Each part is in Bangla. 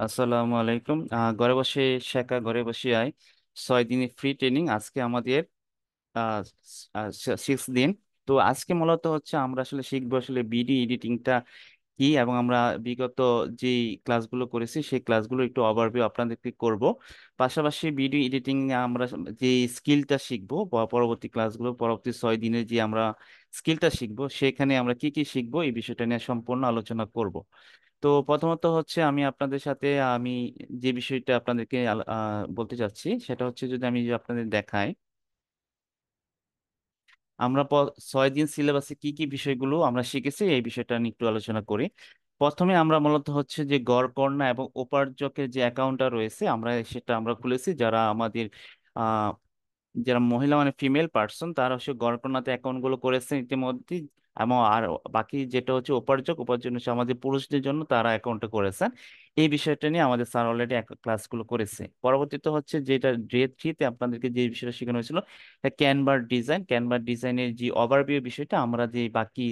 আসসালামু আলাইকুম। ঘরে বসে শেখা, ঘরে বসে আয়। 6 দিনের ফ্রি ট্রেনিং আজকে আমাদের 6 দিন। তো আজকে মূলত হচ্ছে আমরা আসলে শিখবো আসলে ভিডিও এডিটিংটা কি, এবং আমরা বিগত যে ক্লাসগুলো করেছি সেই ক্লাসগুলো একটু ওভারভিউ আপনাদেরকে করব। পাশাপাশি ভিডিও এডিটিং আমরা যে স্কিলটা শিখবো বা পরবর্তী ক্লাসগুলো, পরবর্তী 6 দিনে যে আমরা স্কিলটা শিখবো সেখানে আমরা কি কি শিখবো এই বিষয়টা নিয়ে সম্পূর্ণ আলোচনা করব। তো প্রথমত হচ্ছে আমি আপনাদের সাথে যে বিষয়টা আপনাদেরকে বলতে চাচ্ছি সেটা হচ্ছে, যদি আমি যে আপনাদের দেখাই, আমরা 6 দিন সিলেবাসে কি কি বিষয়গুলো আমরা শিখেছি এই বিষয়টা নিয়ে একটু আলোচনা করি। প্রথমে আমরা মূলত হচ্ছে যে গড়, এবং উপার্জকের যে অ্যাকাউন্টটা রয়েছে আমরা খুলেছি, যারা মহিলা মানে ফিমেল পার্সন তারা হচ্ছে গড়কন্যাতে অ্যাকাউন্ট গুলো করেছেন ইতিমধ্যে। এবং আর বাকি যেটা হচ্ছে উপার্জন হচ্ছে আমাদের পুরুষদের জন্য, তারা অ্যাকাউন্টে করেছেন। এই বিষয়টা নিয়ে আমাদের স্যার অলরেডি ক্লাসগুলো করেছে। পরবর্তীতে হচ্ছে যেটা ডে 3-তে আপনাদেরকে যে বিষয়টা শেখানো হয়েছিল, ক্যানভার ডিজাইনের যে ওভারভিউ বিষয়টা, আমরা যে বাকি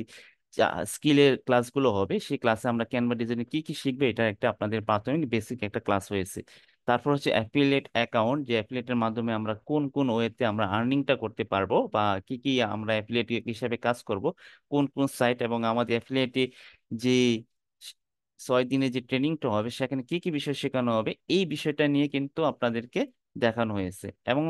স্কিলের ক্লাসগুলো হবে সেই ক্লাসে আমরা ক্যানভা ডিজাইনে কি কি শিখবে এটা একটা আপনাদের প্রাথমিক বেসিক একটা ক্লাস হয়েছে। তারপর হচ্ছে অ্যাফিলিয়েট অ্যাকাউন্ট, যে অ্যাফিলিয়েটের মাধ্যমে আমরা কোন কোন ওয়েতে আমরা আর্নিংটা করতে পারবো, বা কি কি আমরা অ্যাফিলিয়েট হিসেবে কাজ করব, কোন কোন সাইট, এবং আমাদের অ্যাফিলিয়েটে যে 6 দিনে যে ট্রেনিংটা হবে সেখানে কি কি বিষয় শেখানো হবে এই বিষয়টা নিয়ে কিন্তু আপনাদেরকে দেখানো হয়েছে। এবং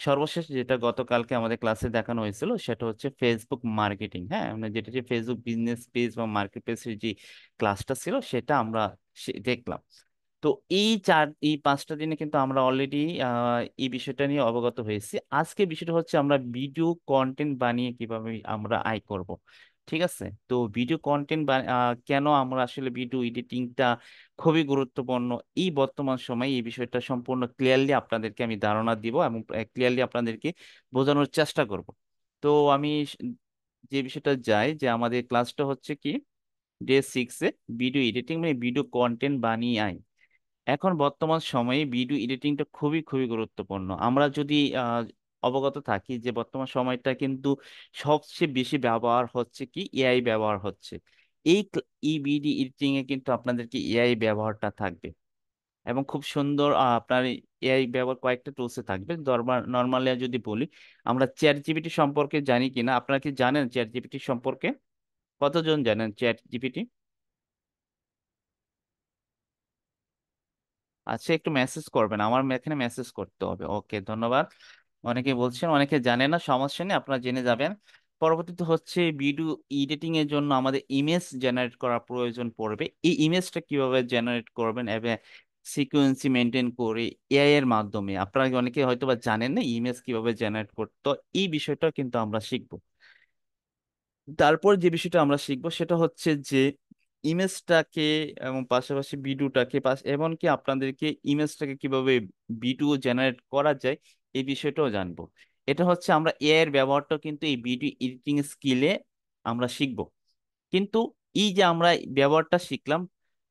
সর্বশেষ যেটা গতকালকে আমাদের ক্লাসে দেখানো হয়েছিল সেটা হচ্ছে ফেসবুক মার্কেটিং। হ্যাঁ, মানে যেটা যে ফেসবুক বিজনেস পেজ বা মার্কেট পেজের যে ক্লাসটা ছিল সেটা আমরা দেখলাম। তো এই 5টা দিনে কিন্তু আমরা অলরেডি এই বিষয়টা নিয়ে অবগত হয়েছি। আজকে বিষয়টা হচ্ছে আমরা ভিডিও কন্টেন্ট বানিয়ে কিভাবে আমরা আয় করব। ঠিক আছে, তো ভিডিও কন্টেন্ট কেন আমরা আসলে ভিডিও এডিটিংটা খুবই গুরুত্বপূর্ণ এই বর্তমান সময়ে, এই বিষয়টা সম্পূর্ণ ক্লিয়ারলি আপনাদেরকে আমি ধারণা দিব এবং ক্লিয়ারলি আপনাদেরকে বোঝানোর চেষ্টা করব। তো আমি যে বিষয়টা যাই, যে আমাদের ক্লাসটা হচ্ছে কি, ডে 6-এ ভিডিও এডিটিং মানে ভিডিও কন্টেন্ট বানিয়ে আয়। এখন বর্তমান সময়ে ভিডিও এডিটিংটা খুবই খুবই গুরুত্বপূর্ণ। আমরা যদি অবগত থাকি যে বর্তমান সময়টা কিন্তু সবচেয়ে বেশি ব্যবহার হচ্ছে কি, এআই ব্যবহার হচ্ছে। এই ভিডিও এডিটিং এ কিন্তু আপনাদেরকে এআই ব্যবহারটা থাকবে, এবং খুব সুন্দর আপনার এআই ব্যবহার কয়েকটা টুলসে থাকবে। নর্মালি যদি বলি, আমরা চ্যাট জিপিটি সম্পর্কে জানি কিনা, আপনারা কি জানেন চ্যাট জিপিটি সম্পর্কে? কতজন জানেন চ্যাট জিপিটি? আচ্ছা, একটু মেসেজ করবেন, আমার এখানে মেসেজ করতে হবে। ওকে, ধন্যবাদ। অনেকে বলছেন, অনেকে জানে না, সমস্যা নেই, আপনারা জেনে যাবেন। পরবর্তীতে হচ্ছে ভিডিও এডিটিং এর জন্য আমাদের ইমেজ জেনারেট করা প্রয়োজন পড়বে। এই ইমেজটা কিভাবে জেনারেট করবেন এবং সিকোয়েন্সি মেনটেন করে এআই এর মাধ্যমে, আপনারা অনেকে হয়তো বা জানেন না ইমেজ কিভাবে জেনারেট করতে হয়, এই বিষয়টা কিন্তু আমরা শিখবো। তারপর যে বিষয়টা আমরা শিখবো সেটা হচ্ছে যে ইমেজটাকে এবং পাশাপাশি ভিডিওটাকে এমনকি আপনাদেরকে ইমেজটাকে কিভাবে ভিডিও জেনারেট করা যায় এই বিষয়টাও জানবো। এটা হচ্ছে আমরা এআই এর ব্যবহারটাও কিন্তু এই ভিডিও এডিটিং স্কিলে আমরা শিখবো। কিন্তু এই যে আমরা ব্যবহারটা শিখলাম,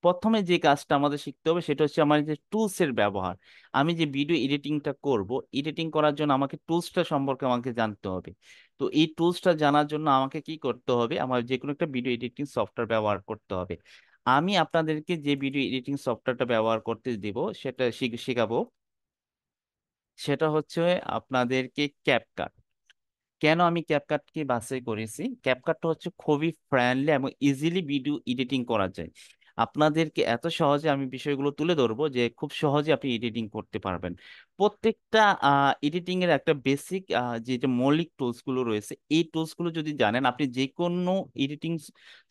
প্রথমে যে কাজটা আমাদের শিখতে হবে সেটা হচ্ছে আমার যে টুলস এর ব্যবহার। আমি যে ভিডিও এডিটিংটা করব, এডিটিং করার জন্য আমাকে টুলসটা সম্পর্কে আমাকে জানতে হবে। তো এই টুলসটা জানার জন্য আমাকে কি করতে হবে, আমার যে কোনো একটা ভিডিও এডিটিং সফটওয়্যার ব্যবহার করতে হবে। আমি আপনাদেরকে যে ভিডিও এডিটিং সফটওয়্যারটা ব্যবহার করতে দেব সেটা শেখাবো, সেটা হচ্ছে আপনাদেরকে ক্যাপকাট। কেন আমি ক্যাপকাটকে বাছাই করেছি? ক্যাপকাটটা হচ্ছে খুবই ফ্রেন্ডলি এবং ইজিলি ভিডিও এডিটিং করা যায়। আপনাদেরকে এত সহজে আমি বিষয়গুলো তুলে ধরবো যে খুব সহজে আপনি এডিটিং করতে পারবেন। প্রত্যেকটা এডিটিং এর একটা বেসিক যেটা মৌলিক টুলস গুলো রয়েছে, এই টুলস গুলো যদি জানেন, আপনি যে কোনো এডিটিং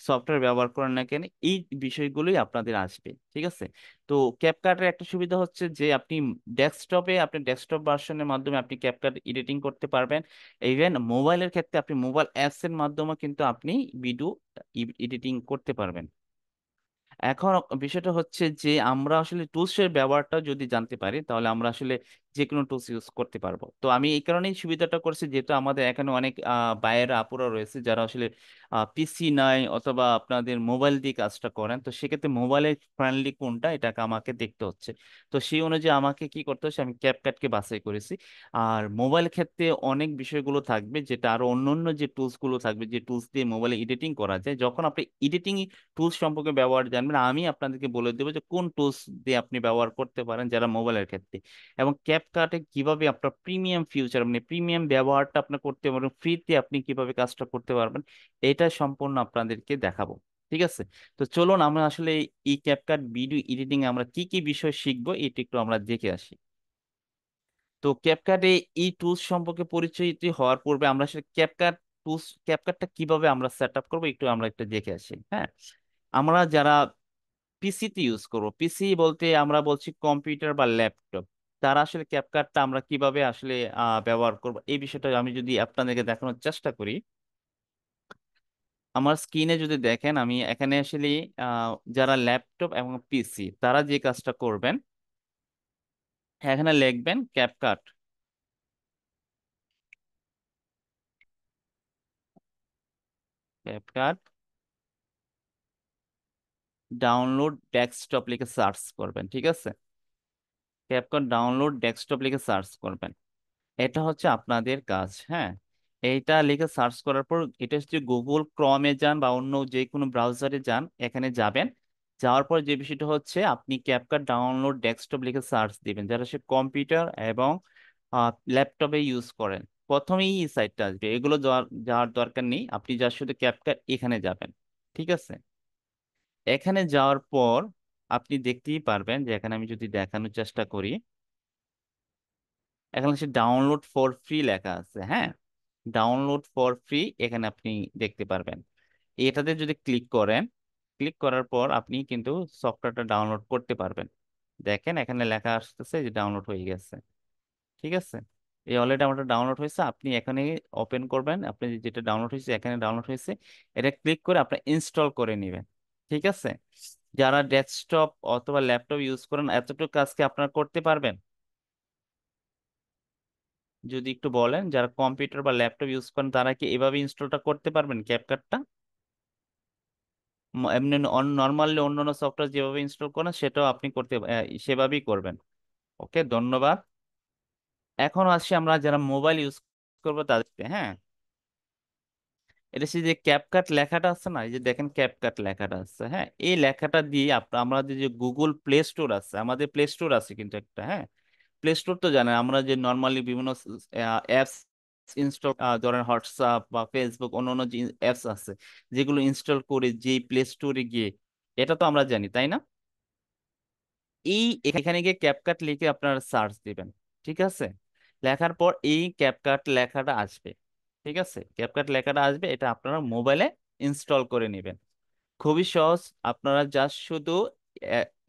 সফটওয়্যার ব্যবহার করেন না কেন এই বিষয়গুলোই আপনাদের আসবে। ঠিক আছে, তো ক্যাপকাটের একটা সুবিধা হচ্ছে যে আপনি ডেস্কটপ ভার্সনের মাধ্যমে আপনি ক্যাপকাট এডিটিং করতে পারবেন। ইভেন মোবাইলের ক্ষেত্রে আপনি মোবাইল অ্যাপস এর মাধ্যমে কিন্তু আপনি ভিডিও এডিটিং করতে পারবেন। এখন বিষয়টা হচ্ছে যে আমরা আসলে টুলস এর ব্যবহারটা যদি জানতে পারি তাহলে আমরা আসলে যে কোনো টুলস ইউজ করতে পারবো। তো আমি এই কারণেই সুবিধাটা করছি, যেহেতু আমাদের এখানে অনেক বায়েরা আপুরা রয়েছে যারা আসলে পিসি নাই অথবা আপনাদের মোবাইল দিয়ে কাজটা করেন, তো সেক্ষেত্রে মোবাইলের ফ্রেন্ডলি কোনটা এটাকে আমাকে দেখতে হচ্ছে। তো সেই অনুযায়ী আমাকে কি করতে হচ্ছে, আমি ক্যাপকাটকে বাছাই করেছি। আর মোবাইল ক্ষেত্রে অনেক বিষয়গুলো থাকবে, যেটা আরো অন্যান্য যে টুলস গুলো থাকবে, যে টুলস দিয়ে মোবাইলে এডিটিং করা যায়, যখন আপনি এডিটিং টুলস সম্পর্কে ব্যবহার জানবেন, আমি আপনাদেরকে বলে দেবো যে কোন টুলস দিয়ে আপনি ব্যবহার করতে পারেন যারা মোবাইলের ক্ষেত্রে। এবং ক্যাপকাটে কিভাবে আপনার প্রিমিয়াম ফিউচার মানে প্রিমিয়াম ব্যবহারটা আপনি করতে পারবেন, ফ্রিতে আপনি কিভাবে কাজটা করতে পারবেন, এটা সম্পূর্ণ আপনাদেরকে দেখাবো। ঠিক আছে? তো চলুন আমরা আসলে এই ক্যাপকাট ভিডিও এডিটিং আমরা কি কি বিষয় শিখবো এটা একটু আমরা দেখে আসি। তো ক্যাপকাটে এই টুলস সম্পর্কে পরিচিত হওয়ার পূর্বে আমরা আসলে ক্যাপকাট টুলস, ক্যাপকাটটা কিভাবে আমরা সেট আপ করবো একটু আমরা একটু দেখে আসি। হ্যাঁ, আমরা যারা পিসিতে ইউজ করবো, পিসি বলতে আমরা বলছি কম্পিউটার বা ল্যাপটপ, তারা আসলে ক্যাপকাটটা আমরা কিভাবে আসলে ব্যবহার করবো এই বিষয়টা আমি যদি আপনাদেরকে দেখানোর চেষ্টা করি। আমার স্ক্রিনে যদি দেখেন, আমি এখানে আসলে যারা ল্যাপটপ এবং পিসি তারা যে কাজটা করবেন, এখানে লিখবেন ক্যাপকাট, ক্যাপকাট ডাউনলোড ডেস্কটপ লিখে সার্চ করবেন। ঠিক আছে? ক্যাপকাট ডাউনলোড ডেস্কটপ লিখে সার্চ করবেন, এটা হচ্ছে আপনাদের কাজ। হ্যাঁ, এইটা লিখে সার্চ করার পর এটা হচ্ছে গুগল ক্রমে যান বা অন্য যে কোনো ব্রাউজারে যান, এখানে যাবেন। যাওয়ার পর যে বিষয়টা হচ্ছে, আপনি ক্যাপকাট ডাউনলোড ডেস্কটপ লিখে সার্চ দিবেন, যারা সে কম্পিউটার এবং ল্যাপটপে ইউজ করেন। প্রথমেই এই সাইটটা আসবে, এগুলো যাওয়ার যাওয়ার দরকার নেই, আপনি যা শুধু ক্যাপকাট এখানে যাবেন। ঠিক আছে? এখানে যাওয়ার পর আপনি দেখতেই পারবেন যে এখানে আমি যদি দেখানোর চেষ্টা করি, এখানে সে ডাউনলোড ফর ফ্রি লেখা আছে। হ্যাঁ, ডাউনলোড ফর ফ্রি এখানে আপনি দেখতে পারবেন। এটাতে যদি ক্লিক করেন, ক্লিক করার পর আপনি কিন্তু সফটওয়্যারটা ডাউনলোড করতে পারবেন। দেখেন এখানে লেখা আসতেছে যে ডাউনলোড হয়ে গেছে। ঠিক আছে? এই অলরেডি আমারটা ডাউনলোড হয়েছে, আপনি এখানে ওপেন করবেন, আপনি যেটা ডাউনলোড হয়েছে এখানে ডাউনলোড হয়েছে, এটা ক্লিক করে আপনি ইনস্টল করে নেবেন। ঠিক আছে? যারা ডেস্কটপ অথবা ল্যাপটপ ইউজ করেন, এতটুকু কাজ কি আপনারা করতে পারবেন? যদি একটু বলেন, যারা কম্পিউটার বা ল্যাপটপ ইউজ করেন তারা কি এভাবে ইনস্টলটা করতে পারবেন ক্যাপকাটটা? এমনি নর্মালি অন্যান্য সফটওয়্যার যেভাবে ইনস্টল করেন সেটাও আপনি করতে সেভাবেই করবেন। ওকে, ধন্যবাদ। এখন আসি আমরা যারা মোবাইল ইউজ করবো তাদেরকে। হ্যাঁ, এটা সে যে ক্যাপকাট লেখাটা আছে না, এই যে দেখেন ক্যাপকাট লেখাটা আছে, হ্যাঁ, এই লেখাটা দিয়ে আমাদের যে গুগল প্লে স্টোর আছে, আমাদের প্লে স্টোর আছে কিন্তু একটা। হ্যাঁ, প্লে স্টোর তো জানেন, আমরা যে নর্মালি বিভিন্ন অ্যাপস ইনস্টল, ধরেন হোয়াটসঅ্যাপ বা ফেসবুক অন্যান্য যে অ্যাপস আছে যেগুলো ইনস্টল করে যে প্লে স্টোরে গিয়ে, এটা তো আমরা জানি তাই না? এই এখানে গিয়ে ক্যাপকাট লিখে আপনারা সার্চ দিবেন। ঠিক আছে? লেখার পর এই ক্যাপকাট লেখাটা আসবে। ঠিক আছে? ক্যাপকাট লেখাটা আসবে, এটা আপনারা মোবাইলে ইনস্টল করে নেবেন। খুবই সহজ, আপনারা জাস্ট শুধু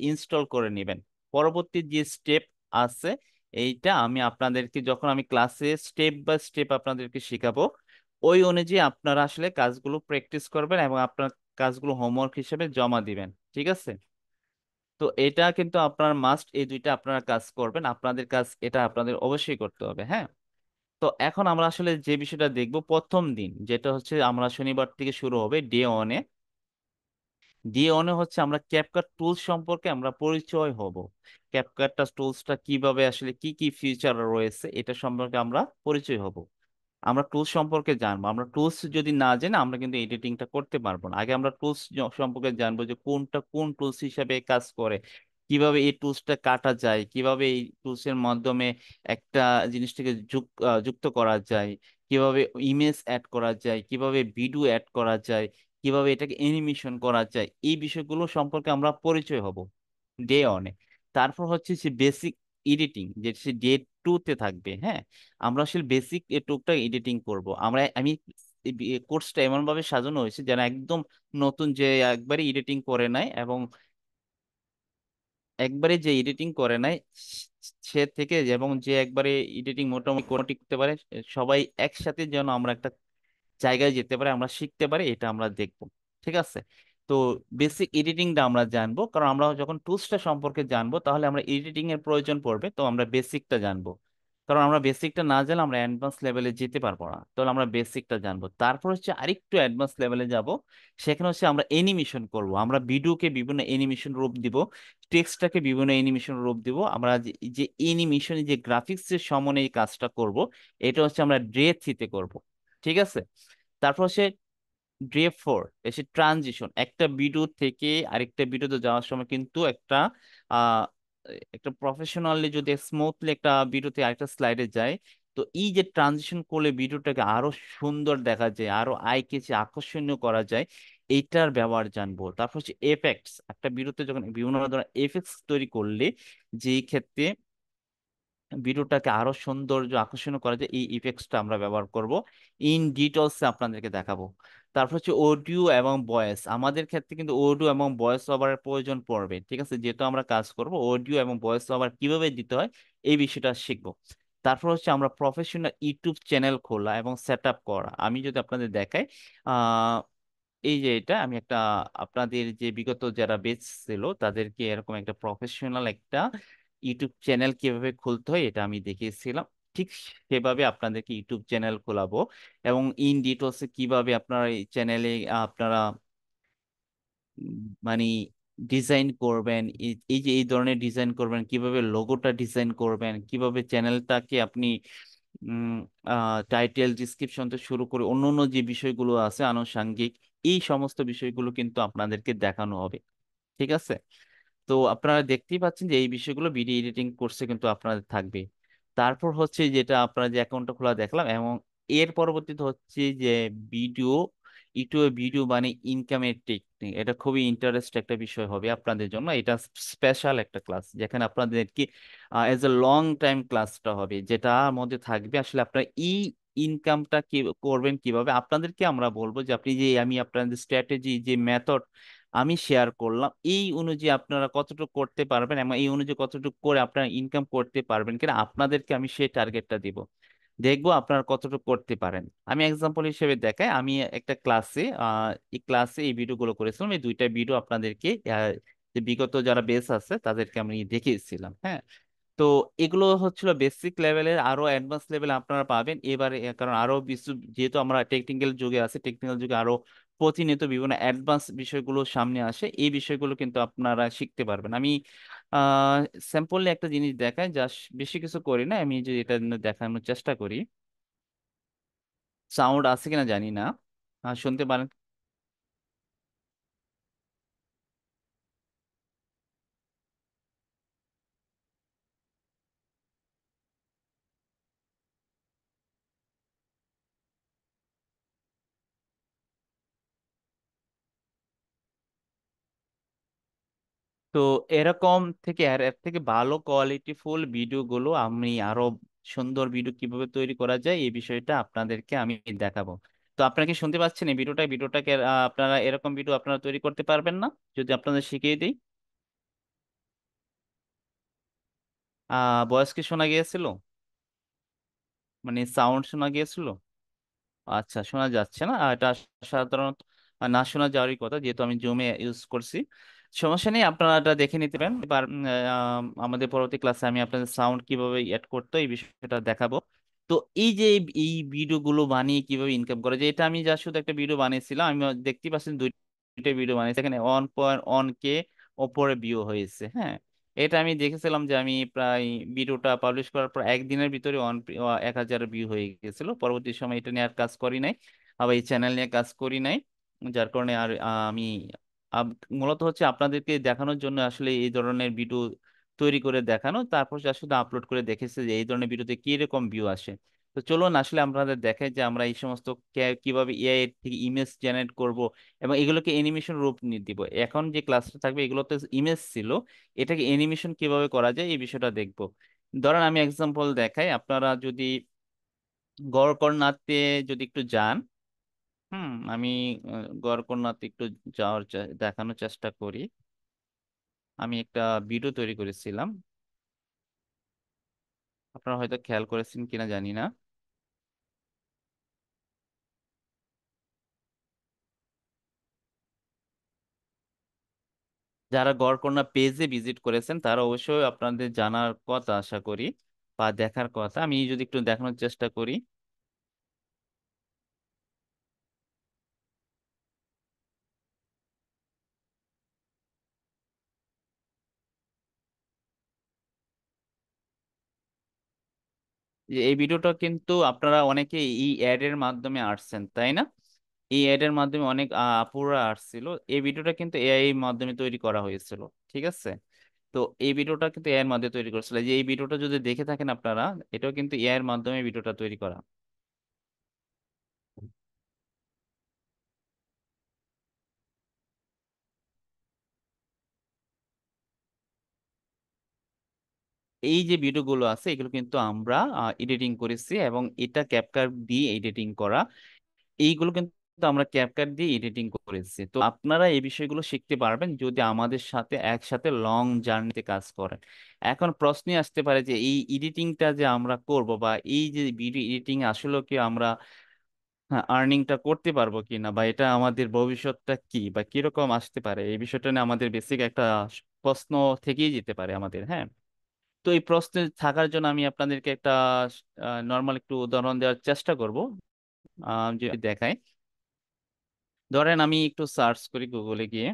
ইনস্টল করে নেবেন। পরবর্তী যে স্টেপ আছে, এইটা আমি আপনাদেরকে যখন আমি ক্লাসে স্টেপ বাই স্টেপ আপনাদেরকে শেখাবো, ওই অনুযায়ী আপনারা আসলে কাজগুলো প্র্যাকটিস করবেন এবং আপনার কাজগুলো হোমওয়ার্ক হিসেবে জমা দিবেন। ঠিক আছে? তো এটা কিন্তু আপনার মাস্ট, এই দুইটা আপনারা কাজ করবেন, আপনাদের কাজ এটা আপনাদের অবশ্যই করতে হবে। হ্যাঁ, তো এখন আমরা আসলে যে বিষয়টা দেখব, প্রথম দিন যেটা হচ্ছে আমরা শনিবার থেকে শুরু হবে ডে 1। ডে 1 হচ্ছে আমরা ক্যাপকাট টুলস সম্পর্কে আমরা পরিচয় হব। ক্যাপকাটটা টুলসটা কিভাবে আসলে কি কি ফিচার রয়েছে এটা সম্পর্কে আমরা পরিচয় হব। আমরা টুলস সম্পর্কে জানবো, আমরা টুলস যদি না জানি আমরা কিন্তু এডিটিংটা করতে পারবো না। আগে আমরা টুলস সম্পর্কে জানবো যে কোনটা কোন টুলস হিসাবে কাজ করে, কিভাবে এই টুলসটা কাটা যায়, কিভাবে এই টুলসের মাধ্যমে একটা জিনিসটাকে যুক্ত করা যায়, কিভাবে ইমেজ অ্যাড করা যায়, কিভাবে ভিডিও অ্যাড করা যায়, কিভাবে এটাকে অ্যানিমেশন করা যায়, এই বিষয়গুলো সম্পর্কে আমরা পরিচয় হব ডে 1। তারপর হচ্ছে সে বেসিক এডিটিং, যে সে ডে 2-তে থাকবে। হ্যাঁ, আমরা আসলে বেসিক টুকটাক এডিটিং করব। আমি কোর্সটা এমন ভাবে সাজানো হয়েছে যেন একদম নতুন, যে একবারে এডিটিং করে নাই এবং একবারে যে এডিটিং করে নাই সে থেকে, এবং যে একবারে এডিটিং মোটামুটি করতে পারে, সবাই একসাথে যেন আমরা একটা জায়গায় যেতে পারে, আমরা শিখতে পারি, এটা আমরা দেখব। ঠিক আছে? তো তো বেসিক এডিটিংটা আমরা জানবো, কারণ আমরা যখন টুলসটা সম্পর্কে জানবো তাহলে আমরা এডিটিং এর প্রয়োজন পড়বে, তো আমরা বেসিকটা জানবো। কারণ আমরা বেসিকটা না জানলে আমরা অ্যাডভান্স লেভেলে যেতে পারবো না, তাহলে আমরা বেসিকটা জানবো। তারপর হচ্ছে আরেকটু অ্যাডভান্স লেভেলে যাব, সেখানে হচ্ছে আমরা অ্যানিমেশন করব। আমরা ভিডিওকে বিভিন্ন অ্যানিমেশন রূপ দিব, টেক্সটটাকে বিভিন্ন অ্যানিমেশন রূপ দিব। আমরা যে যে অ্যানিমেশন, যে গ্রাফিক্স এর সমন্বয়ে এই কাজটা করব, এটা হচ্ছে আমরা ড্রে থ্রিতে করব। ঠিক আছে। তারপর হচ্ছে ড্রে 4, এসে ট্রানজিশন। একটা ভিডিও থেকে আরেকটা ভিডিওতে যাওয়ার সময় কিন্তু আহ একটা প্রফেশনালি যদি স্মুথলি একটা ভিডিওতে আরেকটা স্লাইডে যায়, তো এই যে ট্রানজিশন করলে ভিডিওটাকে আরো সুন্দর দেখা যায়, আরো আই ক্যাচি আকর্ষণীয় করা যায়, এইটার ব্যবহার জানবো। তারপর হচ্ছে এফেক্টস। একটা ভিডিওতে যখন বিভিন্ন ধরনের এফেক্টস তৈরি করলে, যেই ক্ষেত্রে ভিডিওটাকে আরো সৌন্দর্য আকর্ষণ করা যায়, এই ইফেক্টসটা আমরা ব্যবহার করব। ইন ডিটেলস আপনাদেরকে দেখাবো। তারপর হচ্ছে অডিও এবং ভয়েস। আমাদের ক্ষেত্রে কিন্তু অডিও এবং ভয়েস ওভারের প্রয়োজন পড়বে, ঠিক আছে। যেহেতু আমরা কাজ করব, অডিও এবং ভয়েস ওভার কিভাবে দিতে হয় এই বিষয়টা শিখবো। তারপর হচ্ছে আমরা প্রফেশনাল ইউটিউব চ্যানেল খোলা এবং সেট আপ করা। আমি যদি আপনাদের দেখাই, আহ এই যে এটা আমি একটা, আপনাদের যে বিগত যারা বেচ ছিল তাদেরকে এরকম একটা প্রফেশনাল একটা ইউটিউব চ্যানেল কিভাবে খুলতে হয় এটা আমি দেখিয়েছিলাম। ঠিক সেভাবে আপনাদেরকে ইউটিউব চ্যানেল খোলাবো, এবং ইন ডিটেলসে কিভাবে আপনারা এই চ্যানেলে আপনারা মানে ডিজাইন করবেন, এই যে এই ধরনের ডিজাইন করবেন, কিভাবে লোগোটা ডিজাইন করবেন, কিভাবে চ্যানেলটাকে আপনি টাইটেল ডিসক্রিপশন থেকে শুরু করে অন্য অন্য যে বিষয়গুলো আছে আনুষঙ্গিক, এই সমস্ত বিষয়গুলো কিন্তু আপনাদেরকে দেখানো হবে। ঠিক আছে। তো আপনারা দেখতেই পাচ্ছেন যে এই বিষয়গুলো ভিডিও এডিটিং কোর্সে কিন্তু আপনাদের থাকবে। তারপর হচ্ছে যেটা আপনারা যে অ্যাকাউন্টটা খোলা দেখলাম, এবং এর পরবর্তীতে হচ্ছে যে ভিডিও, ইউটিউবে ভিডিও মানে ইনকামের টেকনিক। এটা খুবই ইন্টারেস্ট একটা বিষয় হবে আপনাদের জন্য। এটা স্পেশাল একটা ক্লাস যেখানে আপনাদেরকে এজ এ লং টাইম ক্লাসটা হবে, যেটার মধ্যে থাকবে আসলে আপনারা এই ইনকামটা কি করবেন কিভাবে। আপনাদেরকে আমরা বলবো যে আপনি যে, আমি আপনাদের স্ট্র্যাটেজি যে মেথড আমি শেয়ার করলাম, এই অনুযায়ী আপনারা কতটুকু করতে পারবেন এবং এই অনুযায়ী কতটুকু করে আপনারা ইনকাম করতে পারবেন কিনা, আপনাদেরকে আমি সেই টার্গেটটা দিব। দেখবো আপনারা কতটুকু করতে পারেন। আমি এক্সাম্পল হিসেবে দেখাই, আমি একটা ক্লাসে এই ক্লাসে এই ভিডিওগুলো করেছিলাম। এই দুইটা ভিডিও আপনাদেরকে যে বিগত যারা বেস আছে তাদেরকে আমি দেখিয়েছিলাম। হ্যাঁ। তো এগুলো হচ্ছিল বেসিক লেভেলের। আরো অ্যাডভান্স লেভেল আপনারা পাবেন এবারে, কারণ আরো যেহেতু আমরা টেকনিক্যাল যুগে আছি, টেকনিক্যাল যুগে আরো প্রতিনিয়ত বিভিন্ন অ্যাডভান্স বিষয়গুলো সামনে আসে, এই বিষয়গুলো কিন্তু আপনারা শিখতে পারবেন। আমি স্যাম্পলি একটা জিনিস দেখাই, জাস্ট বেশি কিছু করি না, আমি যে এটা দেখানোর চেষ্টা করি। সাউন্ড আছে কিনা জানি না, শুনতে পারেন। তো এরকম থেকে এর থেকে ভালো কোয়ালিটিফুল ভিডিওগুলো, আমি আরো সুন্দর ভিডিও কিভাবে তৈরি করা যায় এই বিষয়টা আপনাদেরকে আমি দেখাবো। তো আপনারা কি শুনতে পাচ্ছেন এই ভিডিওটাকে আপনারা এরকম ভিডিও আপনারা তৈরি করতে পারবেন না যদি আপনাদের শিখিয়ে দিই? ভয়েস কি শোনা গিয়েছিল? মানে সাউন্ড শোনা গিয়েছিল? আচ্ছা, শোনা যাচ্ছে না? এটা সাধারণত না শোনা যাওয়ারই কথা, যেহেতু আমি জুমে ইউজ করছি। সমস্যা নেই, আপনারা এটা দেখে নিতে পারেন। এবার আমাদের পরবর্তী ক্লাসে আমি আপনাদের সাউন্ড কিভাবে এড করতে হয় এই বিষয়টা দেখাবো। তো এই যে এই ভিডিওগুলো বানিয়ে কিভাবে ইনকাম করা যায়, এটা আমি যা শুধু একটা ভিডিও বানিয়েছিলাম। আমি দেখতে পাচ্ছেন দুইটা ভিডিও বানিয়েছি, এখানে 1.1K ওপরে ভিউ হয়েছে। হ্যাঁ। এটা আমি দেখেছিলাম যে আমি প্রায় ভিডিওটা পাবলিশ করার পর একদিনের ভিতরে 1,000 ভিউ হয়ে গেছিল। পরবর্তী সময় এটা নিয়ে আর কাজ করি নাই, আবার এই চ্যানেল নিয়ে কাজ করি নাই। যার কারণে আর আমি মূলত হচ্ছে আপনাদেরকে দেখানোর জন্য আসলে এই ধরনের ভিডিও তৈরি করে দেখানো, তারপর শুধু আপলোড করে দেখেছে যে এই ধরনের ভিডিওতে কি রকম ভিউ আসে। তো চলুন আসলে আপনাদের দেখাই যে আমরা এই সমস্ত কিভাবে এআই থেকে ইমেজ জেনারেট করব এবং এগুলোকে অ্যানিমেশন রূপ দিব। এখন যে ক্লাসটা থাকবে এগুলোতে ইমেজ ছিল, এটাকে অ্যানিমেশন কিভাবে করা যায় এই বিষয়টা দেখব। ধরেন আমি এক্সাম্পল দেখাই, আপনারা যদি গড়কর্ণাতে যদি একটু যান। আমি গড়কর্ণাতে একটু দেখানোর চেষ্টা করি। আমি একটা ভিডিও তৈরি করেছিলাম, আপনারা হয়তো খেয়াল করেছেন কিনা জানি না। যারা গড়কন্যা পেজে ভিজিট করেছেন তারা অবশ্যই আপনাদের জানার কথা আশা করি, বা দেখার কথা। আমি যদি একটু দেখানোর চেষ্টা করি। যে এই ভিডিওটা কিন্তু আপনারা অনেকে এই অ্যাড এর মাধ্যমে আসছেন, তাই না? এই অ্যাড এর মাধ্যমে অনেক আপুরা আসছিল। এই ভিডিওটা কিন্তু এআই এর মাধ্যমে তৈরি করা হয়েছিল, ঠিক আছে? তো এই ভিডিওটা কিন্তু এআই এর মাধ্যমে তৈরি করেছিল। যে এই ভিডিওটা যদি দেখে থাকেন আপনারা, এটাও কিন্তু এআই এর মাধ্যমে ভিডিওটা তৈরি করা। এই যে ভিডিওগুলো আছে এগুলো কিন্তু আমরা এডিটিং করেছি, এবং এটা ক্যাপকাট দিয়ে এডিটিং করা। এইগুলো কিন্তু আমরা ক্যাপকাট দিয়ে এডিটিং করেছি। তো আপনারা এই বিষয়গুলো শিখতে পারবেন যদি আমাদের সাথে একসাথে লং জার্নিতে কাজ করেন। এখন প্রশ্ন আসতে পারে যে এই এডিটিংটা যে আমরা করব, বা এই যে ভিডিও এডিটিং আসলে কি আমরা আর্নিংটা করতে পারবো কিনা, বা এটা আমাদের ভবিষ্যৎটা কি বা কিরকম আসতে পারে, এই বিষয়টা নিয়ে আমাদের বেসিক একটা প্রশ্ন থেকেই যেতে পারে আমাদের, হ্যাঁ। তো এই প্রশ্নে থাকার জন্য আমি আপনাদেরকে একটা নর্মাল একটু উদাহরণ দেওয়ার চেষ্টা করব, যে দেখাই। ধরেন আমি একটু সার্চ করি গুগলে গিয়ে।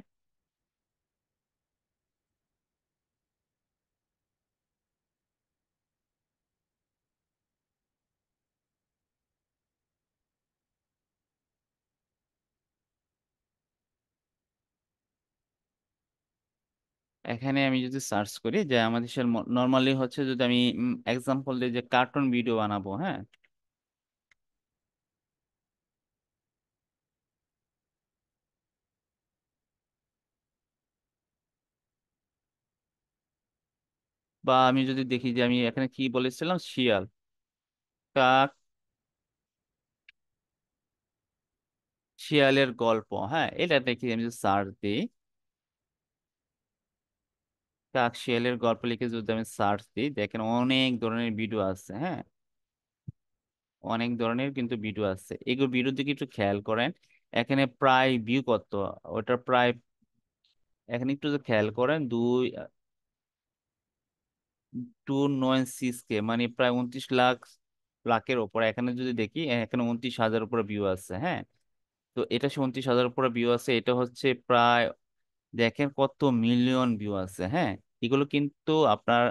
এখানে আমি যদি সার্চ করি যে আমাদের দেশের নর্মালি হচ্ছে, যদি আমি এক্সাম্পল দিই যে কার্টুন ভিডিও বানাবো, হ্যাঁ। বা আমি যদি দেখি যে আমি এখানে কি বলেছিলাম, শিয়াল, কাক, শিয়ালের গল্প, হ্যাঁ, এটা দেখি আমি যদি সার্চ দিই। কাক শিয়ালের গল্প লিখে যদি আমি সার্চ দিই, দেখেন অনেক ধরনের ভিডিও আছে, হ্যাঁ। অনেক ধরনের কিন্তু ভিডিও আছে, এগুলো ভিডিও দিকে একটু খেয়াল করেন। এখানে প্রায় ভিউ কত, ওটা প্রায়, এখানে একটু যদি খেয়াল করেন, 296K, মানে প্রায় 29 লাখের ওপরে। এখানে যদি দেখি, এখানে 29,000 উপরে ভিউ আছে, হ্যাঁ। তো এটা 29,000 উপরে ভিউ আছে, এটা হচ্ছে প্রায়, দেখেন কত মিলিয়ন ভিউ আছে, হ্যাঁ। এগুলো কিন্তু আপনার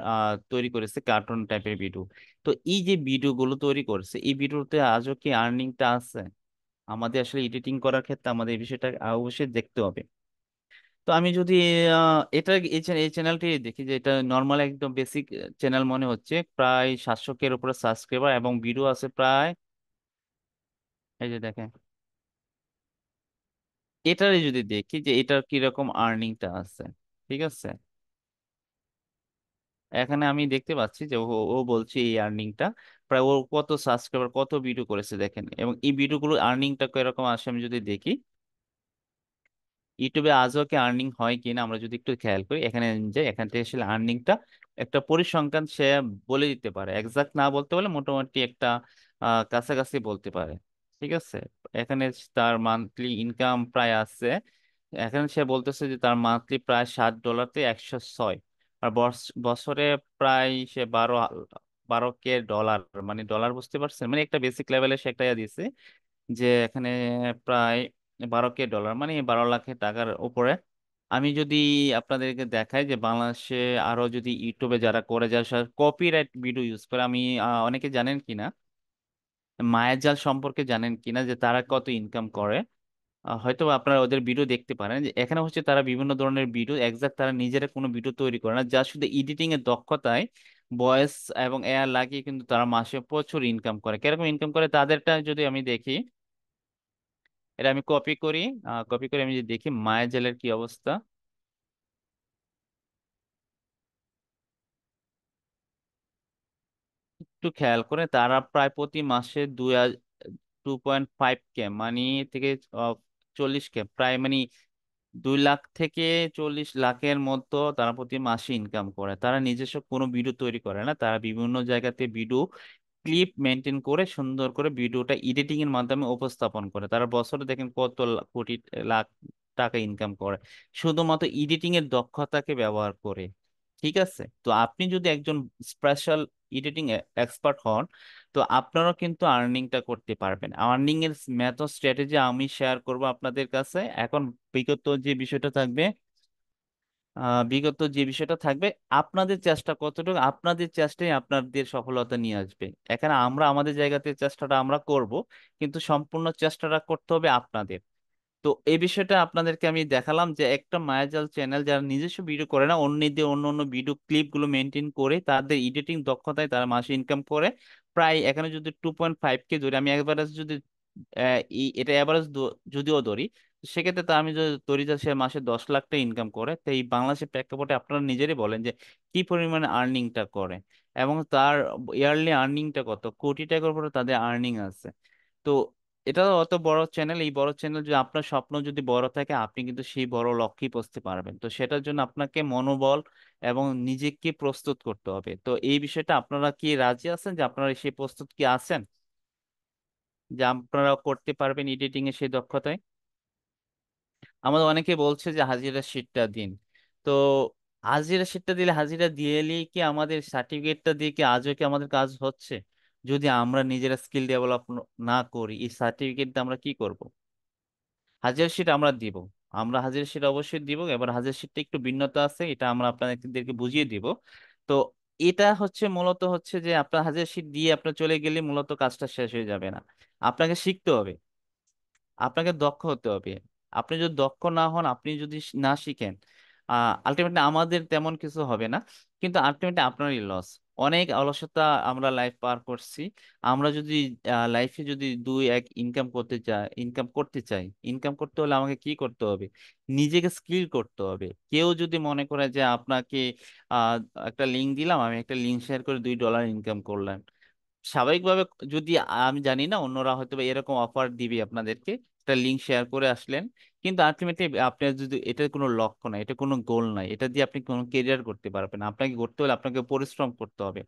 তৈরি করেছে কার্টুন টাইপের ভিডিও। তো এই যে ভিডিও গুলো তৈরি করছে, এই ভিডিওতে আজও কি আর্নিংটা আছে? আমাদের আসলে এডিটিং করার ক্ষেত্রে আমাদের এই বিষয়টা অবশ্যই দেখতে হবে। তো আমি যদি এটা এই চ্যানেলটি দেখি, যে এটা নর্মাল একদম বেসিক চ্যানেল মনে হচ্ছে, প্রায় 700 এর উপরে সাবস্ক্রাইবার এবং ভিডিও আছে প্রায়, এই যে দেখেন। এটারই যদি দেখি যে এটার কিরকম আর্নিংটা আছে, ঠিক আছে। এখানে আমি দেখতে পাচ্ছি যে ও বলছে এই আর্নিংটা প্রায়, ও কত সাবস্ক্রাইবার কত ভিডিও করেছে দেখেন, এবং এই ভিডিওগুলো আর্নিংটা কিরকম আসে আমি যদি দেখি। ইউটিউবে আজও কি আর্নিং হয় কিনা আমরা যদি একটু খেয়াল করি, এখানে যে এখান থেকে আসলে আর্নিংটা একটা পরিসংখ্যান সে বলে দিতে পারে, এক্সাক্ট না বলতে পারলে মোটামুটি একটা কাছাকাছি বলতে পারে, ঠিক আছে। এখানে তার মান্থলি ইনকাম প্রায় আছে, এখানে সে বলতেছে যে তার মান্থলি প্রায় $7 106, আর বছরে প্রায় সে 12K ডলার, মানে ডলার, বুঝতে পারছেন, মানে একটা বেসিক লেভেলে সে একটা ইয়া দিছে, যে এখানে প্রায় 12K ডলার, মানে 12 লাখ টাকার উপরে। আমি যদি আপনাদেরকে দেখাই যে বাংলাদেশে আরো যদি ইউটিউবে যারা করে, যারা কপিরাইট ভিডিও ইউজ করে, আমি অনেকে জানেন কিনা, মায়াজাল সম্পর্কে জানেন কিনা, যে তারা কত ইনকাম করে। হয়তো আপনারা ওদের ভিডিও দেখতে পারেন, যে এখানে হচ্ছে তারা বিভিন্ন ধরনের ভিডিও, এক্সাক্ট তারা নিজেরা কোনো ভিডিও তৈরি করে না, যা শুধু এডিটিং এর দক্ষতায় ভয়েস এবং এআই লাগিয়ে কিন্তু তারা মাসে প্রচুর ইনকাম করে। কিরকম ইনকাম করে তাদেরটা যদি আমি দেখি, এটা আমি কপি করি। কপি করে আমি যদি দেখি মায়াজালের কি অবস্থা, একটু খেয়াল করে, তারা প্রায় প্রতি মাসে 2.5K মানে থেকে 40K, প্রায় মানে 2 লাখ থেকে 40 লাখের মতো তারা প্রতি মাসে ইনকাম করে। তারা নিজস্ব কোনো ভিডিও তৈরি করে না, তারা বিভিন্ন জায়গাতে ভিডিও ক্লিপ মেনটেন করে সুন্দর করে ভিডিওটা এডিটিং এর মাধ্যমে উপস্থাপন করে। তারা বছরে দেখেন কত কোটি লাখ টাকা ইনকাম করে, শুধুমাত্র এডিটিং এর দক্ষতাকে ব্যবহার করে। ঠিক আছে, তো আপনি যদি একজন স্পেশাল এডিটিং এক্সপার্ট হন, তো আপনারাও কিন্তু আর্নিংটা করতে পারবেন। আর্নিং এর মেথড স্ট্র্যাটেজি আমি শেয়ার করব আপনাদের কাছে। এখন বিগত যে বিষয়টা থাকবে, বিগত যে বিষয়টা থাকবে, আপনাদের চেষ্টা কতটুকু, আপনাদের চেষ্টাই আপনাদের সফলতা নিয়ে আসবে। এখানে আমরা আমাদের জায়গাতে চেষ্টাটা আমরা করব, কিন্তু সম্পূর্ণ চেষ্টাটা করতে হবে আপনাদের। তো এই বিষয়টা আপনাদেরকে আমি দেখালাম যে একটা মায়াজাল চ্যানেল যারা নিজস্ব ভিডিও করে না, অন্যদের অন্য অন্য ভিডিও ক্লিপ গুলো মেনটেন করে তাদের এডিটিং দক্ষতায় তারা মাসে ইনকাম করে প্রায়, এখানে যদি 2.5K ধরি, আমি এভারেজ যদি এটা এভারেজ যদিও ধরি, তো সেক্ষেত্রে তো আমি যদি ধরি যে সে মাসে 10 লাখ টাকা ইনকাম করে, তো এই বাংলাদেশের প্রেক্ষাপটে আপনারা নিজেরই বলেন যে কি পরিমাণে আর্নিংটা করে, এবং তার ইয়ারলি আর্নিংটা কত কোটি টাকার উপরে তাদের আর্নিং আছে। তো এটা অত বড় চ্যানেল, এই বড় চ্যানেল যদি আপনার স্বপ্ন যদি বড় থাকে, আপনি কিন্তু সেই বড় লক্ষ্যে পৌঁছতে পারবেন। তো সেটার জন্য আপনাকে মনোবল এবং নিজেকে প্রস্তুত করতে হবে। তো এই বিষয়টা আপনারা কি রাজি আছেন, যে আপনারা সেই প্রস্তুত কি আছেন, যে আপনারা করতে পারবেন এডিটিং এর সেই দক্ষতায়? আমাদের অনেকে বলছে যে হাজিরা শিটটা দিন। তো হাজিরা শিটটা দিলে, হাজিরা দিয়েলেই কি আমাদের সার্টিফিকেটটা দিয়ে কি আজও কি আমাদের কাজ হচ্ছে? যদি আমরা নিজেরা স্কিল ডেভেলপ না করি, এই সার্টিফিকেট দিয়ে আমরা কি করব? হাজিরা শিট আমরা দিব, আমরা হাজিরা শিট অবশ্যই দিব। এবার হাজিরা শিটটা একটু ভিন্নতা আছে, এটা আমরা আপনাদেরকে বুঝিয়ে দিব। তো এটা হচ্ছে মূলত হচ্ছে যে আপনার হাজিরা শিট দিয়ে আপনার চলে গেলে মূলত কাজটা শেষ হয়ে যাবে না, আপনাকে শিখতে হবে, আপনাকে দক্ষ হতে হবে। আপনি যদি দক্ষ না হন, আপনি যদি না শিখেন, আলটিমেটলি আমাদের তেমন কিছু হবে না, কিন্তু আলটিমেটলি আপনারই লস। অনেক অলসতা আমরা লাইফ পার করছি। আমরা যদি লাইফে যদি দুই এক ইনকাম করতে চাই, ইনকাম করতে হলে আমাকে কি করতে হবে? নিজেকে স্কিল করতে হবে। কেউ যদি মনে করে যে আপনাকে আহ একটা লিঙ্ক দিলাম, আমি একটা লিঙ্ক শেয়ার করে $2 ইনকাম করলাম, স্বাভাবিকভাবে, যদি আমি জানি না অন্যরা হয়তো বা এরকম অফার দিবে আপনাদেরকে, একটা লিঙ্ক শেয়ার করে আসলেন, কিন্তু আলটিমেটলি আপনার যদি এটার কোনো লক্ষ্য নাই, এটা কোনো গোল নাই, এটা দিয়ে আপনি কোনো কেরিয়ার করতে পারবেন না। আপনাকে করতে হলে আপনাকে পরিশ্রম করতে হবে।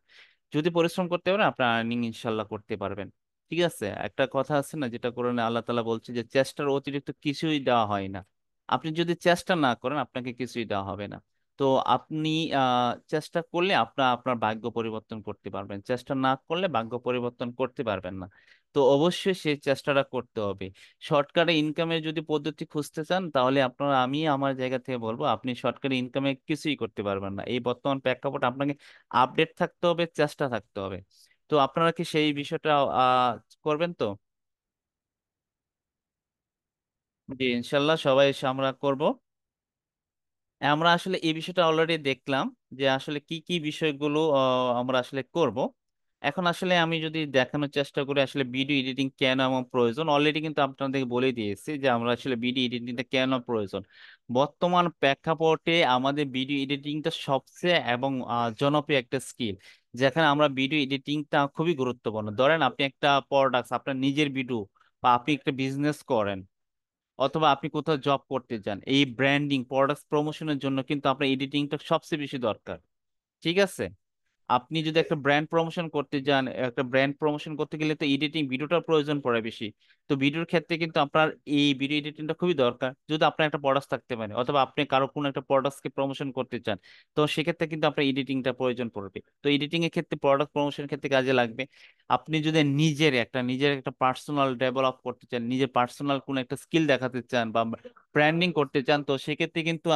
যদি পরিশ্রম করতে পারেন, আপনার আর্নিং ইনশাল্লাহ করতে পারবেন। ঠিক আছে, একটা কথা আছে না, যেটা কোরআনে আল্লাহ তাআলা বলছে যে চেষ্টার অতিরিক্ত কিছুই দেওয়া হয় না। আপনি যদি চেষ্টা না করেন, আপনাকে কিছুই দেওয়া হবে না। তো আপনি চেষ্টা করলে আপনার আপনার ভাগ্য পরিবর্তন করতে পারবেন, চেষ্টা না করলে ভাগ্য পরিবর্তন করতে পারবেন না। তো অবশ্যই সেই চেষ্টাটা করতে হবে। শর্টকাটে ইনকামের যদি পদ্ধতি খুঁজতে চান, তাহলে আপনারা, আমি আমার জায়গা থেকে বলবো, আপনি শর্টকাটে ইনকামে কিছুই করতে পারবেন না। এই বর্তমান প্রেক্ষাপটে আপনাকে আপডেট থাকতে হবে, চেষ্টা থাকতে হবে। তো আপনারা কি সেই বিষয়টা করবেন তো? জি, ইনশাল্লাহ সবাই এসে আমরা করব। আমরা আসলে এই বিষয়টা অলরেডি দেখলাম, যে আসলে কি কি বিষয়গুলো আমরা আসলে করব। এখন আসলে আমি যদি দেখানোর চেষ্টা করি আসলে ভিডিও এডিটিং কেন আমার প্রয়োজন, অলরেডি কিন্তু আপনাদেরকে বলে দিয়েছি যে আমরা আসলে ভিডিও এডিটিংটা কেন প্রয়োজন। বর্তমান প্রেক্ষাপটে আমাদের ভিডিও এডিটিংটা সবচেয়ে এবং জনপ্রিয় একটা স্কিল, যেখানে আমরা ভিডিও এডিটিংটা খুবই গুরুত্বপূর্ণ। ধরেন আপনি একটা প্রোডাক্ট, আপনার নিজের ভিডিও, বা আপনি একটা বিজনেস করেন, অথবা আপনি কোথাও জব করতে যান, এই ব্র্যান্ডিং প্রোডাক্ট প্রমোশনের জন্য কিন্তু আপনার এডিটিংটা সবচেয়ে বেশি দরকার। ঠিক আছে, আপনি যদি একটা ব্র্যান্ড প্রমোশন করতে যান, একটা ব্র্যান্ড প্রমোশন করতে গেলে তো এডিটিং ভিডিওটার প্রয়োজন পড়ে বেশি। তো ভিডিওর ক্ষেত্রে কিন্তু আপনার এই ভিডিও এডিটিংটা খুবই দরকার, যদি আপনার একটা প্রোডাক্ট থাকতে পারে, অথবা আপনি কারো কোনো একটা প্রোডাক্টকে প্রমোশন করতে চান, তো সেক্ষেত্রে কিন্তু আপনার এডিটিংটা প্রয়োজন পড়বে। তো এডিটিং এর ক্ষেত্রে, প্রোডাক্ট প্রমোশনের ক্ষেত্রে কাজে লাগবে। আপনি যদি নিজের একটা পার্সোনাল ডেভেলপ করতে চান, নিজের পার্সোনাল কোনো একটা স্কিল দেখাতে চান, বা ব্র্যান্ডিং করতে চান, তো সেক্ষেত্রে কিন্তু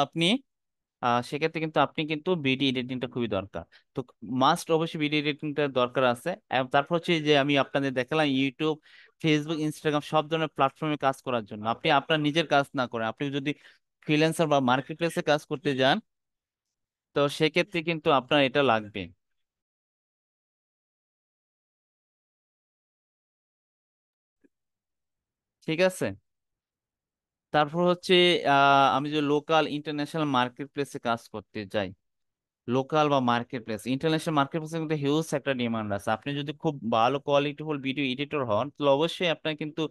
আপনি কিন্তু ভিডিও এডিটিংটা খুবই দরকার। তো মাস্ট অবশ্যই ভিডিও এডিটিংটা দরকার আছে। এবং তারপর হচ্ছে যে আমি আপনাদের দেখালাম ইউটিউব, ফেসবুক, ইনস্টাগ্রাম সব ধরনের প্ল্যাটফর্মে কাজ করার জন্য, আপনি আপনার নিজের কাজ না করেন, আপনি যদি ফ্রিল্যান্সার বা মার্কেট প্লেসে কাজ করতে যান, তো সেক্ষেত্রে কিন্তু আপনার এটা লাগবে। ঠিক আছে, তারপর হচ্ছে আমি যে লোকাল ইন্টারন্যাশনাল মার্কেট প্লেসে কাজ করতে যাই, লোকাল বা মার্কেট প্লেস, ইন্টারন্যাশনাল মার্কেট প্লেসে কিন্তু হিউজ একটা ডিমান্ড আছে। আপনি যদি খুব ভালো কোয়ালিটিফুল ভিডিও এডিটর হন, তাহলে অবশ্যই আপনার কিন্তু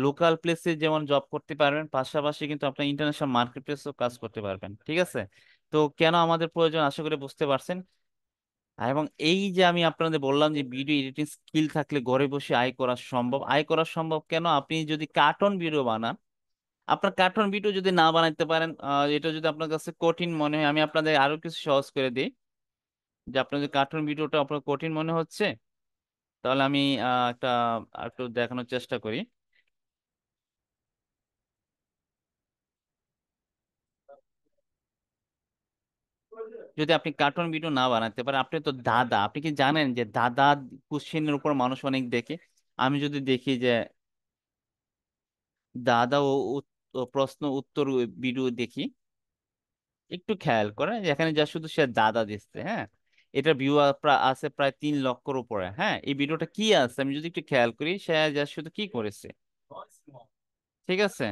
লোকাল প্লেসে যেমন জব করতে পারবেন, পাশাপাশি কিন্তু আপনি ইন্টারন্যাশনাল মার্কেট প্লেসেও কাজ করতে পারবেন। ঠিক আছে, তো কেন আমাদের প্রয়োজন আশা করি বুঝতে পারছেন। এবং এই যে আমি আপনাদের বললাম যে ভিডিও এডিটিং স্কিল থাকলে ঘরে বসে আয় করা সম্ভব। আয় করা সম্ভব কেন? আপনি যদি কার্টুন ভিডিও বানান, আপনার কার্টুন ভিডিও যদি না বানাইতে পারেন, এটা যদি আপনার কাছে কঠিন মনে হয়, আমি আপনাদের আরো কিছু সহজ করে দিই। যে আপনার যে কার্টুন ভিডিওটা আপনার কঠিন মনে হচ্ছে, তাহলে আমি একটা একটু দেখানোর চেষ্টা করি। যদি আপনি কার্টুন ভিডিও না বানাতে পারেন, আপনি তো দাদা, আপনি কি জানেন যে দাদা কোশ্চেনের উপর মানুষ অনেক দেখে? আমি যদি দেখি যে দাদা ও প্রশ্ন উত্তর ভিডিও দেখি, একটু খেয়াল করেন যে এখানে যা শুধু সে দাদা দিচ্ছে, হ্যাঁ, এটা ভিউ আছে প্রায় 3 লক্ষর উপরে। হ্যাঁ, এই ভিডিওটা কি আছে আমি যদি একটু খেয়াল করি, সে যা শুধু কি করেছে, ঠিক আছে।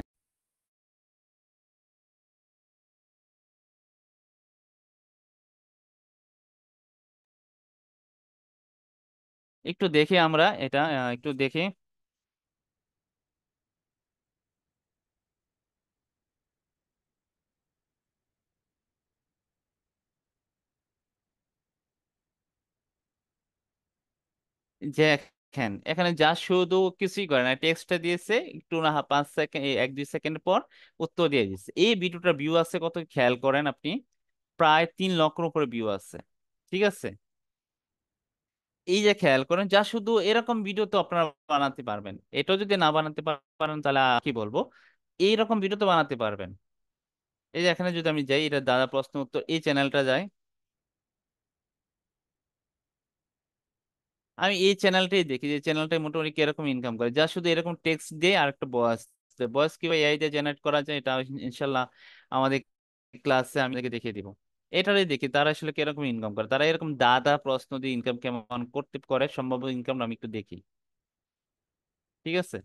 একটু দেখি আমরা এটা, একটু দেখি। যে দেখেন এখানে যা শুধু কিছুই করে না, টেক্সটটা দিয়েছে, একটু না 5 সেকেন্ড, 1-2 সেকেন্ড পর উত্তর দিয়ে দিচ্ছে। এই ভিডিওটার ভিউ আছে কত খেয়াল করেন আপনি, প্রায় 3 লক্ষর উপরে ভিউ আছে, ঠিক আছে। এই যে খেয়াল করেন, যা শুধু এরকম ভিডিও তো আপনারা বানাতে পারবেন, এটাও যদি না বানাতে পারেন তাহলে কি বলবো, এইরকম ভিডিও তো বানাতে পারবেন। এই যে এখানে যদি আমি যাই, এটা দাদা প্রশ্ন উত্তর, এই চ্যানেলটা যাই, আমি এই চ্যানেলটাই দেখি যে চ্যানেলটাই মোটামুটি কিরকম ইনকাম করে, যা শুধু এরকম টেক্সট দিয়ে আর একটা ভয়েস, ভয়েস কিভাবে এআই দিয়ে জেনারেট করা যায়, এটা ইনশাল্লাহ আমাদের ক্লাসে আমি তাকে দেখিয়ে দিব। এটারই দেখি তারা আসলে কিরকম ইনকাম করে, তারা এরকম দাদা প্রশ্ন দিয়ে ইনকাম কেমন করতে করে, সম্ভাব্য ইনকাম আমি একটু দেখি, ঠিক আছে।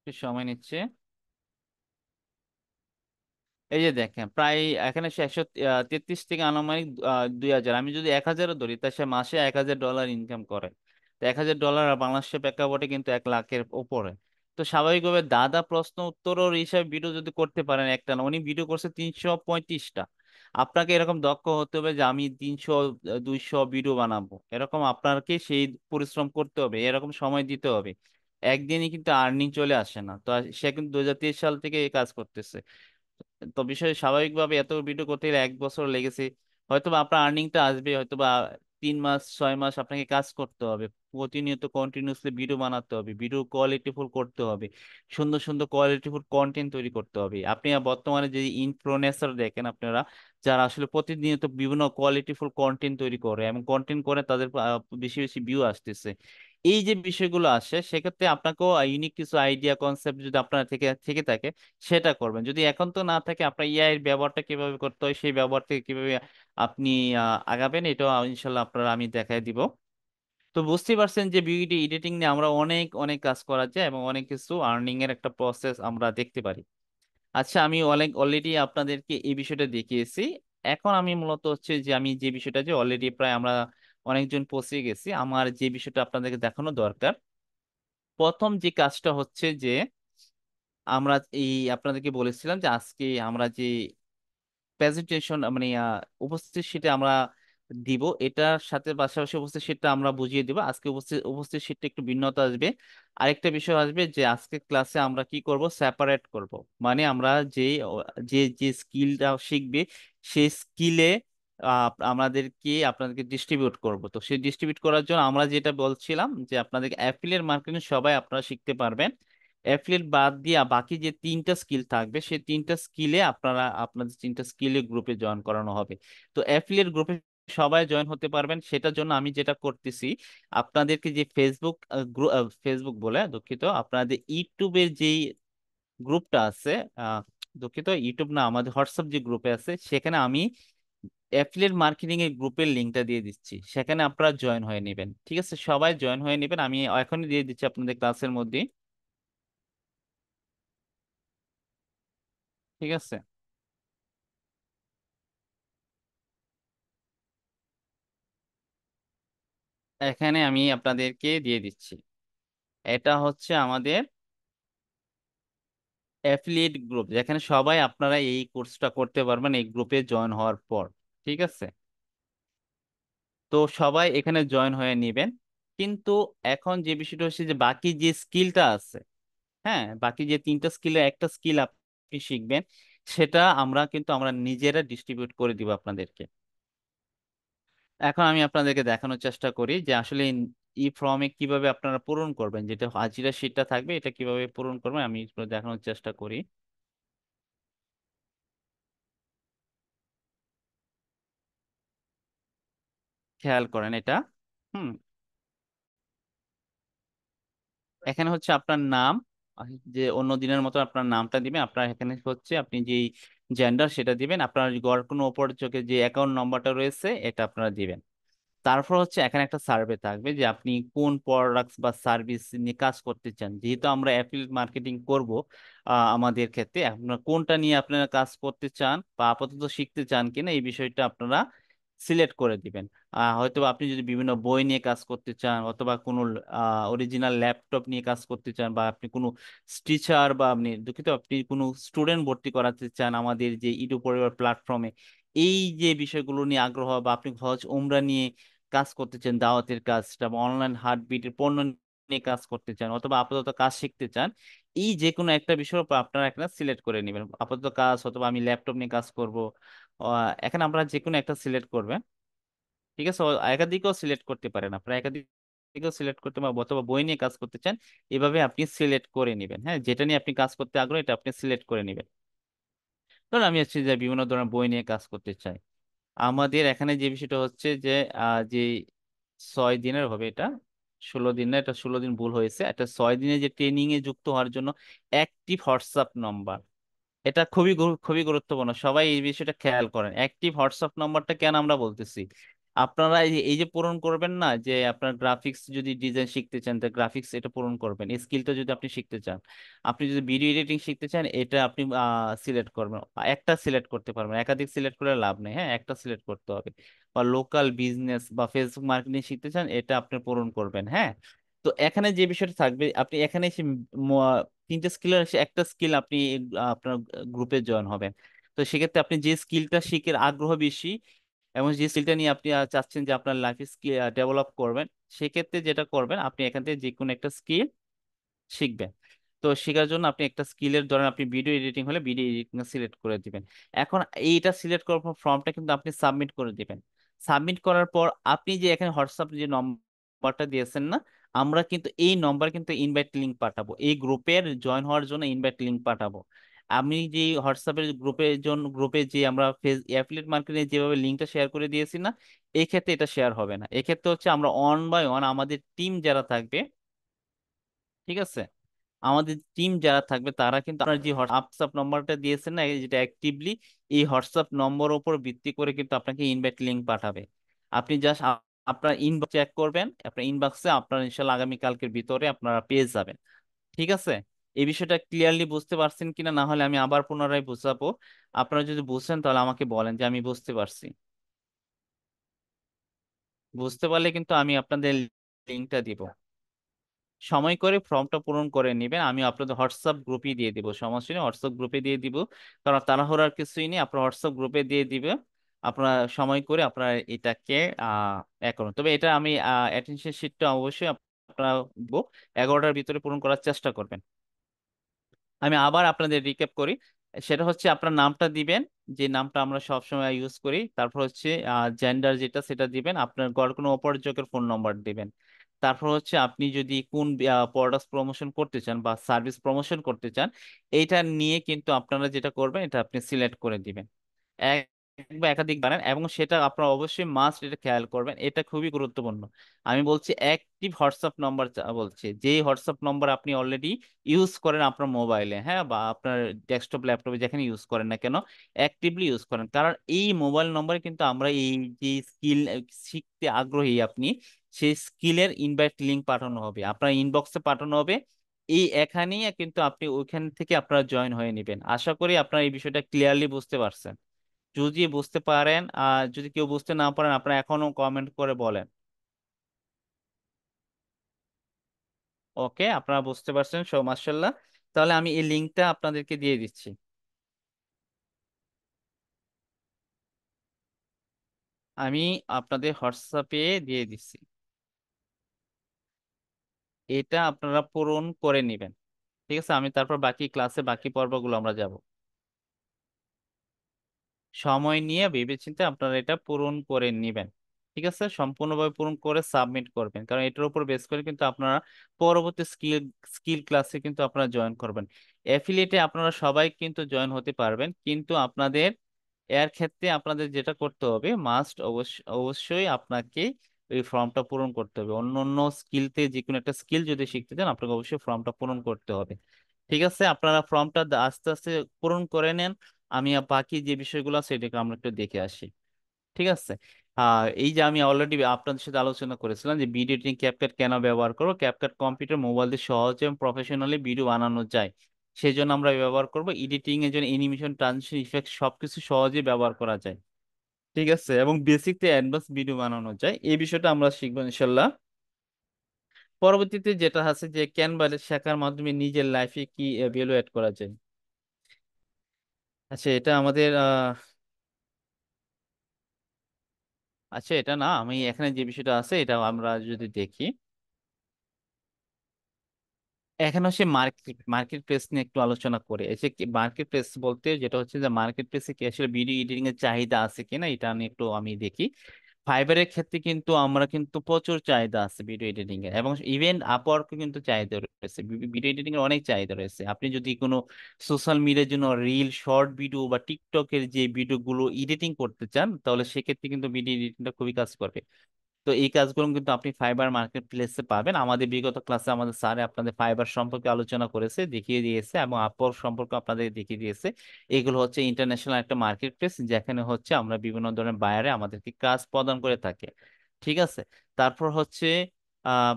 একটু সময় নিচ্ছে। এই যে দেখেন প্রায় এখানে সে 133 থেকে আনুমানিক 2000, আমি যদি 1000ও ধরি তা সে মাসে $1000 ইনকাম করে। তো $1000 আর বাংলাদেশের প্রেক্ষাপটে কিন্তু 1 লাখের উপরে। তো স্বাভাবিকভাবে দাদা প্রশ্ন উত্তরের হিসাবে ভিডিও যদি করতে পারেন একটা না, উনি ভিডিও করছে 335টা। আপনাকে এরকম দক্ষ হতে হবে যে আমি 300 200 ভিডিও বানাবো, এরকম আপনাকে সেই পরিশ্রম করতে হবে, এরকম সময় দিতে হবে। একদিনই কিন্তু আর্নিং চলে আসে না। তো সে কিন্তু 2023 সাল থেকে এই কাজ করতেছে। তো বিষয় স্বাভাবিকভাবে এত ভিডিও করতে গেলে 1 বছর লেগেছে। হয়তো বা আপনার আর্নিংটা আসবে, হয়তো বা 3 মাস 6 মাস আপনাকে কাজ করতে হবে, প্রতিনিয়ত কন্টিনিউসলি ভিডিও বানাতে হবে, ভিডিও কোয়ালিটিফুল করতে হবে, সুন্দর সুন্দর কোয়ালিটিফুল কন্টেন্ট তৈরি করতে হবে। আপনি বর্তমানে যে ইনফ্লুয়েন্সার দেখেন আপনারা, যারা আসলে প্রতিনিয়ত বিভিন্ন কোয়ালিটিফুল কন্টেন্ট তৈরি করে এবং কন্টেন্ট করে তাদের বেশি বেশি ভিউ আসতেছে, এই যে বিষয়গুলো আসে, সেক্ষেত্রে আপনাকেও ইউনিক কিছু আইডিয়া কনসেপ্ট যদি আপনার থেকে থেকে থাকে, সেটা করবেন। যদি এখন তো না থাকে, আপনার এআই এর ব্যবহারটা কিভাবে করতে হয়, সেই ব্যবহার থেকে কিভাবে আপনি আগাবেন, এটাও ইনশাল্লাহ আপনারা আমি দেখাই দিব। তো বুঝতেই পারছেন যে ভিডিও এডিটিং নিয়ে আমরা অনেক অনেক কাজ করা যায় এবং অনেক কিছু আর্নিং এর একটা প্রসেস আমরা দেখতে পারি। আচ্ছা, আমি অনেক অলরেডি আপনাদেরকে এই বিষয়টা দেখিয়েছি। এখন আমি মূলত হচ্ছে যে আমি যে বিষয়টা, যে অলরেডি প্রায় আমরা অনেকজন পৌঁছে গেছি, আমার যে বিষয়টা আপনাদেরকে দেখানো দরকার, প্রথম যে কাজটা হচ্ছে যে আমরা এই আপনাদেরকে বলেছিলাম যে আজকে আমরা যে প্রেজেন্টেশন মানে উপস্থিত শীটে আমরা দিব, এটার সাথে পাশাপাশি উপস্থিত শীটটা আমরা বুঝিয়ে দিব। আজকে উপস্থিত উপস্থিত শীটটা একটু ভিন্নতা আসবে। আরেকটা বিষয় আসবে যে আজকে ক্লাসে আমরা কি করব, সেপারেট করব। মানে আমরা যে যে স্কিলটা শিখবে, সেই স্কিলে আমাদেরকে আপনাদেরকে ডিস্ট্রিবিউট করব। তো সেই ডিস্ট্রিবিউট করার জন্য আমরা যেটা বলছিলাম যে আপনাদেরকে অ্যাফিলিয়েট মার্কেটিং সবাই আপনারা শিখতে পারবেন। অ্যাফিলিয়েট বাদ দিয়ে বাকি যে 3টা স্কিল থাকবে, সেই 3টা স্কিলে আপনারা আপনাদের 3টা স্কিলে গ্রুপে জয়েন করানো হবে। তো অ্যাফিলিয়েট গ্রুপে সবাই জয়েন হতে পারবেন, সেটার জন্য আমি যেটা করতেছি, আপনাদেরকে যে ফেসবুক বলে দুঃখিত, আপনাদের ইউটিউবের যেই গ্রুপটা আছে, আহ, দুঃখিত, ইউটিউব না, আমাদের হোয়াটসঅ্যাপ যে গ্রুপে আছে, সেখানে আমি অ্যাফিলিয়েট মার্কেটিং এর গ্রুপের লিঙ্কটা দিয়ে দিচ্ছি, সেখানে আপনারা জয়েন হয়ে নেবেন, ঠিক আছে। সবাই জয়েন হয়ে নেবেন, আমি এখনই দিয়ে দিচ্ছি আপনাদের ক্লাসের মধ্যে, ঠিক আছে। এখানে আমি আপনাদেরকে দিয়ে দিচ্ছি। এটা হচ্ছে আমাদের অ্যাফিলিয়েট গ্রুপ, যেখানে সবাই আপনারা এই কোর্সটা করতে পারবেন এই গ্রুপে জয়েন হওয়ার পর। ঠিক আছে, তো সবাই এখানে জয়েন হয়ে নেবেন। কিন্তু এখন যে বিষয়টা হচ্ছে যে বাকি যে স্কিলটা আছে, হ্যাঁ, বাকি যে তিনটা স্কিলের একটা স্কিল আপনি শিখবেন, সেটা আমরা নিজেরা ডিস্ট্রিবিউট করে দিব আপনাদেরকে। এখন আমি আপনাদেরকে দেখানোর চেষ্টা করি যে আসলে ই ফর্মে কিভাবে আপনারা পূরণ করবেন, যেটা হাজিরা শিটটা থাকবে এটা কিভাবে পূরণ করবেন আমি একটু দেখানোর চেষ্টা করি। খেয়াল করেন এটা। হুম, এখানে হচ্ছে আপনার নাম, যে অন্য দিনের মতো আপনার নামটা দিবেন। আপনার এখানে হচ্ছে আপনি যেই জেন্ডার সেটা দিবেন, আপনার গড় কোনো ওপর চোখে যে অ্যাকাউন্ট নাম্বারটা রয়েছে এটা আপনারা দিবেন। তারপর হচ্ছে এখানে একটা সার্ভে থাকবে যে আপনি কোন প্রোডাক্টস বা সার্ভিস নিয়ে কাজ করতে চান। যেহেতু আমরা অ্যাফিলিয়েট মার্কেটিং করব, আমাদের ক্ষেত্রে আপনারা কোনটা নিয়ে আপনারা কাজ করতে চান বা আপাতত শিখতে চান কিনা এই বিষয়টা আপনারা সিলেক্ট করে দিবেন। হয়তো বা আপনি যদি বিভিন্ন বই নিয়ে কাজ করতে চান, অথবা কোনো অরিজিনাল ল্যাপটপ নিয়ে কাজ করতে চান, বা আপনি কোনো টিচার বা আপনি দুঃখিত আপনি কোনো স্টুডেন্ট ভর্তি করাতে চান আমাদের যে ইডু পরিবার প্ল্যাটফর্মে, এই যে বিষয়গুলো নিয়ে আগ্রহ, বা আপনি হজ উমরা নিয়ে কাজ করতে চান, দাওয়াতের কাজটা বা অনলাইন হার্টবিটের পণ্য নিয়ে কাজ করতে চান, অথবা আপাতত কাজ শিখতে চান, এই যে কোনো একটা বিষয়ের উপর আপনারা একটা সিলেক্ট করে নেবেন। আপাতত কাজ, অথবা আমি ল্যাপটপ নিয়ে কাজ করব, এখানে আপনারা যে কোনো একটা সিলেক্ট করবেন। ঠিক আছে, একাধিকও সিলেক্ট করতে পারেন, আপনারা একাধিকও সিলেক্ট করতে পারেন, অথবা বই নিয়ে কাজ করতে চান, এভাবে আপনি সিলেক্ট করে নেবেন। হ্যাঁ, যেটা নিয়ে আপনি কাজ করতে আগ্রহী এটা আপনি সিলেক্ট করে নেবেন। ধরুন আমি হচ্ছে যে বিভিন্ন ধরনের বই নিয়ে কাজ করতে চাই। আমাদের এখানে যে বিষয়টা হচ্ছে যে যে 6 দিনের হবে এটা, 16 দিন না, এটা 16 দিন ভুল হয়েছে, এটা 6 দিনে যে ট্রেনিং এ যুক্ত হওয়ার জন্য অ্যাক্টিভ হোয়াটসঅ্যাপ নম্বর, এটা খুবই গুরুত্বপূর্ণ। সবাই এই বিষয়টা খেয়াল করেন, অ্যাক্টিভ হোয়াটসঅ্যাপ নাম্বারটা কেন আমরা বলতেছি। আপনারা এই যে পূরণ করবেন না, যে আপনার গ্রাফিক্স যদি ডিজাইন শিখতে চান তো গ্রাফিক্স এটা পূরণ করবেন, এই স্কিলটা যদি আপনি শিখতে চান, আপনি যদি ভিডিও এডিটিং শিখতে চান এটা আপনি সিলেক্ট করবেন। একটা সিলেক্ট করতে পারবেন, একাধিক সিলেক্ট করে লাভ নেই, হ্যাঁ, একটা সিলেক্ট করতে হবে। বা লোকাল বিজনেস বা ফেসবুক মার্কেটিং শিখতে চান, এটা আপনি পূরণ করবেন। হ্যাঁ, তো এখানে যে বিষয়টা থাকবে, আপনি এখানে এসে তিনটে স্কিলের একটা স্কিল আপনি আপনার গ্রুপে জয়েন হবেন। তো সেক্ষেত্রে আপনি যে স্কিলটা শিখে আগ্রহ বেশি, এবং যে স্কিলটা নিয়ে আপনি চাচ্ছেন যে আপনার লাইফ স্কিল ডেভেলপ করবেন, সেক্ষেত্রে যেটা করবেন আপনি এখান থেকে যে কোনো একটা স্কিল শিখবেন। তো শেখার জন্য আপনি একটা স্কিলের, ধরেন আপনি ভিডিও এডিটিং হলে ভিডিও এডিটিং সিলেক্ট করে দিবেন। এখন এইটা সিলেক্ট করার পর ফর্মটা কিন্তু আপনি সাবমিট করে দিবেন। সাবমিট করার পর আপনি যে এখানে হোয়াটসঅ্যাপ যে নম্বরটা দিয়েছেন না, আমরা কিন্তু এই নম্বর কিন্তু ইনভাইট লিংক পাঠাবো, এই গ্রুপের জয়েন হওয়ার জন্য ইনভাইট লিংক পাঠাবো। আমি যে হোয়াটসঅ্যাপের গ্রুপের জন্য, গ্রুপে যে আমরা অ্যাফিলিয়েট মার্কেটিং যেভাবে লিংকটা শেয়ার করে দিয়েছি না, এই ক্ষেত্রে এটা শেয়ার হবে না। এক্ষেত্রে হচ্ছে আমরা ওয়ান বাই ওয়ান আমাদের টিম যারা থাকবে, ঠিক আছে, আমাদের টিম যারা থাকবে তারা কিন্তু আপনার যে হোয়াটসঅ্যাপ নম্বরটা দিয়েছেন না, এই যেটা অ্যাক্টিভলি, এই হোয়াটসঅ্যাপ নম্বর উপর ভিত্তি করে কিন্তু আপনাকে ইনভাইট লিংক পাঠাবে। আপনি জাস্ট আপনার ইনবক্স চেক করবেন, আপনার ইনবক্সে আপনার ইনশাল্লাহ আগামী কালকের ভিতরে আপনারা পেয়ে যাবেন। ঠিক আছে, এই বিষয়টা ক্লিয়ারলি বুঝতে পারছেন কিনা, না হলে আমি আবার পুনরায় বুঝাবো। আপনারা যদি বুঝছেন তাহলে আমাকে বলেন যে আমি বুঝতে পারছি। বুঝতে পারলে কিন্তু আমি আপনাদের লিংকটা দিব। সময় করে ফর্মটা পূরণ করে নেবেন, আমি আপনাদের হোয়াটসঅ্যাপ গ্রুপে দিয়ে দিব, সমস্যা নেই, হোয়াটসঅ্যাপ গ্রুপে দিয়ে দিব। কারণ তাড়াহুড়ার কিছুই নেই, আপনার হোয়াটসঅ্যাপ গ্রুপে দিয়ে দিবে। আপনার সময় করে আপনার এটাকে করুন। তবে এটা আমি অ্যাটেনশন শিটটা অবশ্যই আপনারা 11টার ভিতরে পূরণ করার চেষ্টা করবেন। আমি আবার আপনাদের রিক্যাপ করি, সেটা হচ্ছে আপনার নামটা দিবেন, যে নামটা আমরা সব সময় ইউজ করি। তারপর হচ্ছে জেন্ডার যেটা সেটা দিবেন, আপনার গড় কোনো অপরিচয়ের ফোন নম্বর দিবেন। তারপর হচ্ছে আপনি যদি কোন প্রোডাক্ট প্রমোশন করতে চান বা সার্ভিস প্রমোশন করতে চান, এইটা নিয়ে কিন্তু আপনারা যেটা করবেন এটা আপনি সিলেক্ট করে দিবেন। এক বা একাধিক বানান, এবং সেটা আপনারা অবশ্যই মাস্ট এটা খেয়াল করবেন, এটা খুবই গুরুত্বপূর্ণ। আমি বলছি অ্যাক্টিভ হোয়াটসঅ্যাপ নম্বর, বলছি যেই হোয়াটসঅ্যাপ নম্বর আপনি অলরেডি ইউজ করেন আপনার মোবাইলে, হ্যাঁ, বা আপনার ডেস্কটপ ল্যাপটপে যেখানে ইউজ করেন না কেন, অ্যাক্টিভলি ইউজ করেন। কারণ এই মোবাইল নম্বরে কিন্তু আমরা এই যে স্কিল শিখতে আগ্রহী আপনি, সেই স্কিলের ইনভাইট লিংক পাঠানো হবে, আপনার ইনবক্সে পাঠানো হবে। এই এখানেই কিন্তু আপনি ওইখান থেকে আপনারা জয়েন হয়ে নেবেন। আশা করি আপনারা এই বিষয়টা ক্লিয়ারলি বুঝতে পারছেন। যদি বুঝতে পারেন, যদি কেউ বুঝতে না পারেন আপনারা এখনো কমেন্ট করে বলেন। ওকে, আপনারা বুঝতে পারছেন, সো মার্শাল্লাহ। তাহলে আমি এই লিঙ্কটা আপনাদেরকে দিয়ে দিচ্ছি। আমি আপনাদের হোয়াটসঅ্যাপে দিয়ে দিচ্ছি। এটা আপনারা পূরণ করে নেবেন। ঠিক আছে, আমি তারপর বাকি ক্লাসে বাকি পর্বগুলো আমরা যাব। সময় নিয়ে ভেবেচিন্তে আপনারা এটা পূরণ করে নেবেন। ঠিক আছে, সম্পূর্ণভাবে পূরণ করে সাবমিট করবেন, কারণ এটার উপর বেস করে কিন্তু আপনারা পরবর্তী স্কিল স্কিল ক্লাসে কিন্তু আপনারা জয়েন করবেন। অ্যাফিলিয়েটে আপনারা সবাই কিন্তু জয়েন হতে পারবেন, কিন্তু আপনাদের এর ক্ষেত্রে আপনাদের যেটা করতে হবে, মাস্ট অবশ্যই আপনাকে এই ফর্মটা পূরণ করতে হবে। অন্য অন্য স্কিলতে যে কোনো একটা স্কিল যদি শিখতে চান, আপনাকে অবশ্যই ফর্মটা পূরণ করতে হবে। ঠিক আছে, আপনারা ফর্মটা আস্তে আস্তে পূরণ করে নেন। আমি বাকি যে বিষয়গুলো আছে এটাকে আমরা একটু দেখে আসি। ঠিক আছে। এই যে আমি অলরেডি আপনাদের সাথে আলোচনা করেছিলাম যে ভিডিও এডিটিং ক্যাপকাট কেন ব্যবহার করবো, ক্যাপকাট কম্পিউটার মোবাইল দিয়ে সহজে এবং প্রফেশনালি ভিডিও বানানো যায়, সেই জন্য আমরা ব্যবহার করব। এডিটিং এর জন্য অ্যানিমেশন, ট্রানজিশন, ইফেক্ট সবকিছু সহজে ব্যবহার করা যায়। ঠিক আছে, এবং বেসিক থেকে অ্যাডভান্স ভিডিও বানানো যায়, এই বিষয়টা আমরা শিখবো ইনশাল্লাহ। পরবর্তীতে যেটা আছে যে ক্যানভা শেখার মাধ্যমে নিজের লাইফে কি ভ্যালু এড করা যায়। আচ্ছা, এটা আমাদের আচ্ছা, এটা না, আমি এখানে যে বিষয়টা আছে এটা আমরা যদি দেখি, এখানে হচ্ছে মার্কেট মার্কেট প্লেস নিয়ে একটু আলোচনা করে। এই যে মার্কেট প্লেস বলতে যেটা হচ্ছে যে মার্কেট প্লেসে কি আসলে ভিডিও এডিটিং এর চাহিদা আছে কিনা, এটা নিয়ে একটু আমি দেখি। ফাইবারের ক্ষেত্রে কিন্তু আমরা কিন্তু প্রচুর চাহিদা আছে ভিডিও এডিটিং এর, এবং ইভেন আপওয়ার্কে কিন্তু চাহিদা রয়েছে, ভিডিও এডিটিং এর অনেক চাহিদা রয়েছে। আপনি যদি কোনো সোশ্যাল মিডিয়ার জন্য রিল, শর্ট ভিডিও বা টিকটকের যে ভিডিও গুলো এডিটিং করতে চান, তাহলে সেক্ষেত্রে কিন্তু ভিডিও এডিটিংটা খুবই কাজ করবে। তো এই কাজগুলো কিন্তু আপনি ফাইবার মার্কেট প্লেসে পাবেন। আমাদের বিগত ক্লাসে আমাদের স্যার আপনাদের ফাইবার সম্পর্কে আলোচনা করেছে, দেখিয়ে দিয়েছে, এবং আপওয়ার্ক সম্পর্কে আপনাদের দেখিয়ে দিয়েছে। এগুলো হচ্ছে ইন্টারন্যাশনাল একটা মার্কেট প্লেস, যেখানে হচ্ছে আমরা বিভিন্ন ধরনের বায়ারে আমাদেরকে কাজ প্রদান করে থাকে। ঠিক আছে। তারপর হচ্ছে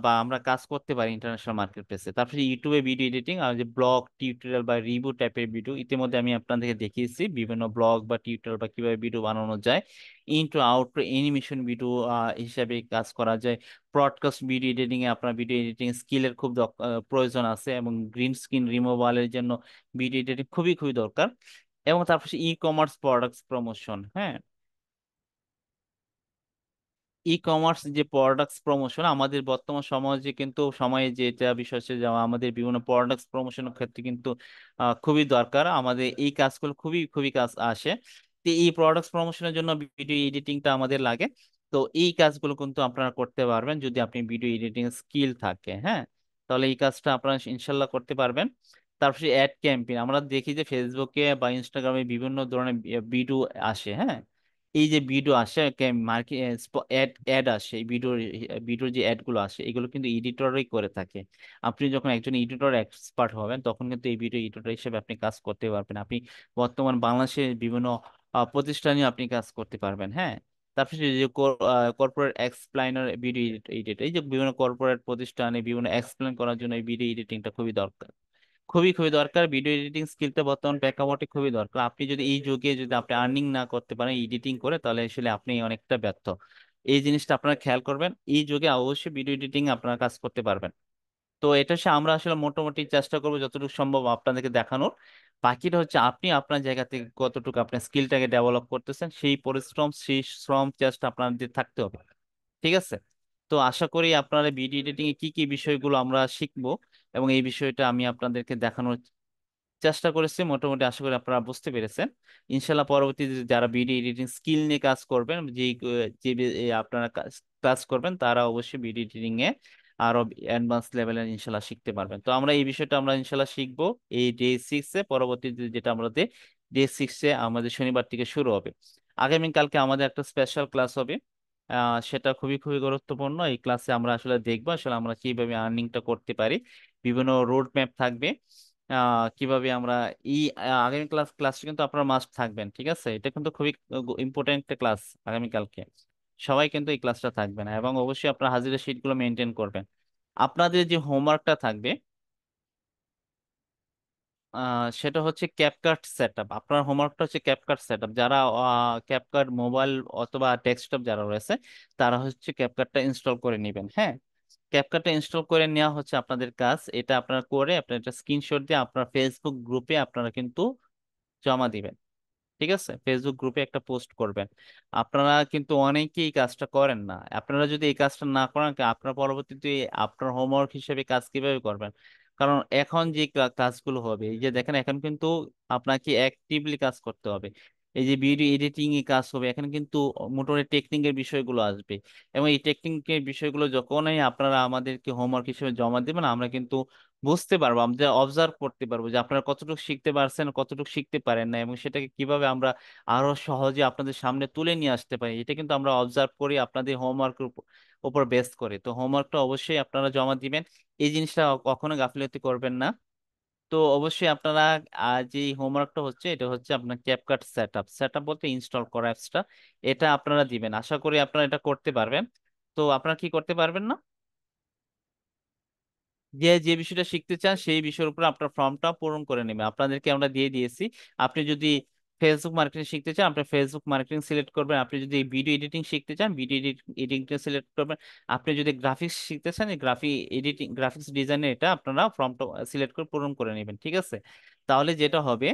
বা আমরা কাজ করতে পারি ইন্টারন্যাশনাল মার্কেট প্লেসে। তারপর ইউটিউবে ভিডিও এডিটিং আর যে ব্লগ টিউটোরিয়াল বা রিভিউ টাইপের ভিডিও, ইতিমধ্যে আমি আপনাদেরকে দেখিয়েছি বিভিন্ন ব্লগ বা টিউটোরিয়াল বা কিভাবে ভিডিও বানানো যায়। ইন্ট্রো আউটরো অ্যানিমেশন ভিডিও হিসাবে কাজ করা যায়। ব্রডকাস্ট ভিডিও এডিটিং এ আপনার ভিডিও এডিটিং স্কিলের খুব প্রয়োজন আছে, এবং গ্রিন স্ক্রিন রিমুভালের জন্য ভিডিও এডিটিং খুবই খুবই দরকার। এবং তারপর ই কমার্স প্রোডাক্টস প্রমোশন, হ্যাঁ, ই কমার্স যে প্রোডাক্টস প্রমোশন আমাদের বর্তমান সমাজে কিন্তু সময়ে যেটা বিষয় হচ্ছে যে আমাদের বিভিন্ন প্রোডাক্টস প্রমোশনের ক্ষেত্রে কিন্তু খুবই দরকার, আমাদের এই কাজগুলো খুবই খুবই কাজ আসে। তো এই প্রোডাক্টস প্রমোশনের জন্য ভিডিও এডিটিংটা আমাদের লাগে। তো এই কাজগুলো কিন্তু আপনারা করতে পারবেন যদি আপনি ভিডিও এডিটিং স্কিল থাকে, হ্যাঁ, তাহলে এই কাজটা আপনারা ইনশাল্লাহ করতে পারবেন। তারপরে অ্যাড ক্যাম্পেইন আমরা দেখি যে ফেসবুকে বা ইনস্টাগ্রামে বিভিন্ন ধরনের ভিডিও আসে, হ্যাঁ, এই যে ভিডিও আসে, মার্কেট অ্যাড অ্যাড আসে, এই ভিডিওর যে অ্যাড গুলো আসে এগুলো কিন্তু এডিটরই করে থাকে। আপনি যখন একজন এডিটর এক্সপার্ট হবেন, তখন কিন্তু এই ভিডিও এডিটর হিসেবে আপনি কাজ করতে পারবেন। আপনি বর্তমান বাংলাদেশে বিভিন্ন প্রতিষ্ঠানে আপনি কাজ করতে পারবেন, হ্যাঁ। তারপরে যে কর্পোরেট এক্সপ্লেইনার ভিডিও এডিট, এই যে বিভিন্ন কর্পোরেট প্রতিষ্ঠানে বিভিন্ন এক্সপ্লেন করার জন্য এই ভিডিও এডিটিংটা খুবই দরকার, খুবই খুবই দরকার। ভিডিও এডিটিং স্কিলটা বর্তমান প্রেক্ষাপটে খুবই দরকার। আপনি যদি এই যুগে যদি আপনি আর্নিং না করতে পারেন এডিটিং করে, তাহলে আসলে আপনি অনেকটা ব্যর্থ। এই জিনিসটা আপনারা খেয়াল করবেন, এই যুগে অবশ্যই ভিডিও এডিটিং আপনারা কাজ করতে পারবেন। তো এটা হচ্ছে আমরা আসলে মোটামুটি চেষ্টা করবো যতটুকু সম্ভব আপনাদেরকে দেখানোর। বাকিটা হচ্ছে আপনি আপনার জায়গা থেকে কতটুকু আপনার স্কিলটাকে ডেভেলপ করতেছেন, সেই পরিশ্রম সেই শ্রম চেষ্টা আপনাদের থাকতে হবে। ঠিক আছে। তো আশা করি আপনারা ভিডিও এডিটিং এ কি কি বিষয়গুলো আমরা শিখবো, এবং এই বিষয়টা আমি আপনাদেরকে দেখানোর চেষ্টা করেছি, মোটামুটি আশা করি আপনারা বুঝতে পেরেছেন। ইনশাল্লাহ পরবর্তীতে যারা ভিডিও এডিটিং স্কিল নিয়ে কাজ করবেন, আপনারা কাজ করবেন, তারা অবশ্যই ভিডিও এডিটিং এ আরো অ্যাডভান্স লেভেলের ইনশাল্লাহ শিখতে পারবেন। তো আমরা এই বিষয়টা আমরা ইনশাল্লাহ শিখবো এই ডে 6-এ। পরবর্তীতে যেটা আমাদের ডে 6-এ আমাদের শনিবার থেকে শুরু হবে। আগামীকালকে আমাদের একটা স্পেশাল ক্লাস হবে, সেটা খুবই খুবই গুরুত্বপূর্ণ। এই ক্লাসে আমরা আসলে দেখবো আসলে আমরা কিভাবে আর্নিংটা করতে পারি, বিভিন্ন রোড ম্যাপ থাকবে, কিভাবে আমরা এই আগামী ক্লাসটা কিন্তু আপনারা মাস্ট থাকবেন। ঠিক আছে, এটা কিন্তু খুবই ইম্পর্টেন্ট একটা ক্লাস আগামীকালকে। সবাই কিন্তু এই ক্লাসটা থাকবে না, এবং অবশ্যই আপনারা হাজিরা শিট গুলো মেনটেন করবেন। আপনাদের যে হোমওয়ার্কটা থাকবে সেটা হচ্ছে ক্যাপকাট সেটআপ। আপনার হোমওয়ার্কটা হচ্ছে ক্যাপকাট সেটআপ। যারা ক্যাপকাট মোবাইল অথবা ডেস্কটপ যারা রয়েছে, তারা হচ্ছে ক্যাপকাটটা ইনস্টল করে নেবেন, হ্যাঁ। ক্যাপকাটটা ইনস্টল করে নেওয়া হচ্ছে আপনাদের কাজ। এটা আপনারা করে আপনার একটা স্ক্রিনশট দিয়ে আপনার ফেসবুক গ্রুপে আপনারা কিন্তু জমা দিবেন। ঠিক আছে, ফেসবুক গ্রুপে একটা পোস্ট করবেন। আপনারা কিন্তু অনেকেই এই কাজটা করেন না। আপনারা যদি এই কাজটা না করেন, আপনার পরবর্তীতে আপনার হোমওয়ার্ক হিসেবে কাজ কিভাবে করবেন? কারণ এখন যে কাজগুলো হবে, এই যে দেখেন এখন কিন্তু আপনাকে অ্যাক্টিভলি কাজ করতে হবে। এই যে ভিডিও এডিটিং এ কাজ হবে, এখানে কিন্তু মোটামুটি টেকনিকের বিষয়গুলো আসবে। এবং এই টেকনিকের বিষয়গুলো যখনই আপনারা আমাদেরকে হোমওয়ার্ক হিসেবে জমা দেবেন, আমরা কিন্তু বুঝতে পারবো, আমরা অবজার্ভ করতে পারবো যে আপনারা কতটুকু শিখতে পারছেন, কতটুকু শিখতে পারেন না, এবং সেটাকে কিভাবে আমরা আরো সহজে আপনাদের সামনে তুলে নিয়ে আসতে পারি। এটা কিন্তু আমরা অবজার্ভ করি আপনাদের হোমওয়ার্কের উপর বেস করে। তো হোমওয়ার্কটা অবশ্যই আপনারা জমা দিবেন, এই জিনিসটা কখনো গাফিলতি করবেন না। তো অবশ্যই আপনারা যে হোমওয়ার্কটা হচ্ছে, এটা হচ্ছে আপনার ক্যাপকাট সেটআপ। সেটআপ বলতে ইনস্টল করা অ্যাপসটা, এটা আপনারা দিবেন। আশা করি আপনারা এটা করতে পারবেন। তো আপনারা কি করতে পারবেন না, যে যে বিষয়টা শিখতে চান সেই বিষয়ের উপর আপনার ফর্মটা পূরণ করে নেবে, আপনাদেরকে আমরা দিয়ে দিয়েছি। আপনি যদি ফেসবুক মার্কেটিং শিখতে চান, আপনি ফেসবুক মার্কেটিং সিলেক্ট করবেন। আপনি যদি ভিডিও এডিটিং শিখতে চান, ভিডিও এডিটিং সিলেক্ট করবেন। আপনি যদি গ্রাফিক্স শিখতে চান, গ্রাফিক এডিটিং, গ্রাফিক্স ডিজাইনের এটা আপনারা ফর্মটা সিলেক্ট করে পূরণ করে নেবেন। ঠিক আছে, তাহলে যেটা হবে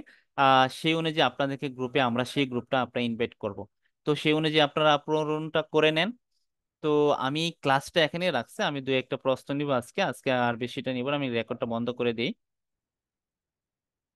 সেই অনুযায়ী আপনাদেরকে গ্রুপে, আমরা সেই গ্রুপটা আপনারা ইনভাইট করব। তো সেই অনুযায়ী আপনারা পূরণটা করে নেন। তো আমি ক্লাসটা এখানে রাখছি, আমি দু একটা প্রশ্ন নিব আজকে, আজকে আর বেশিটা নিব না, আমি রেকর্ডটা বন্ধ করে দিই।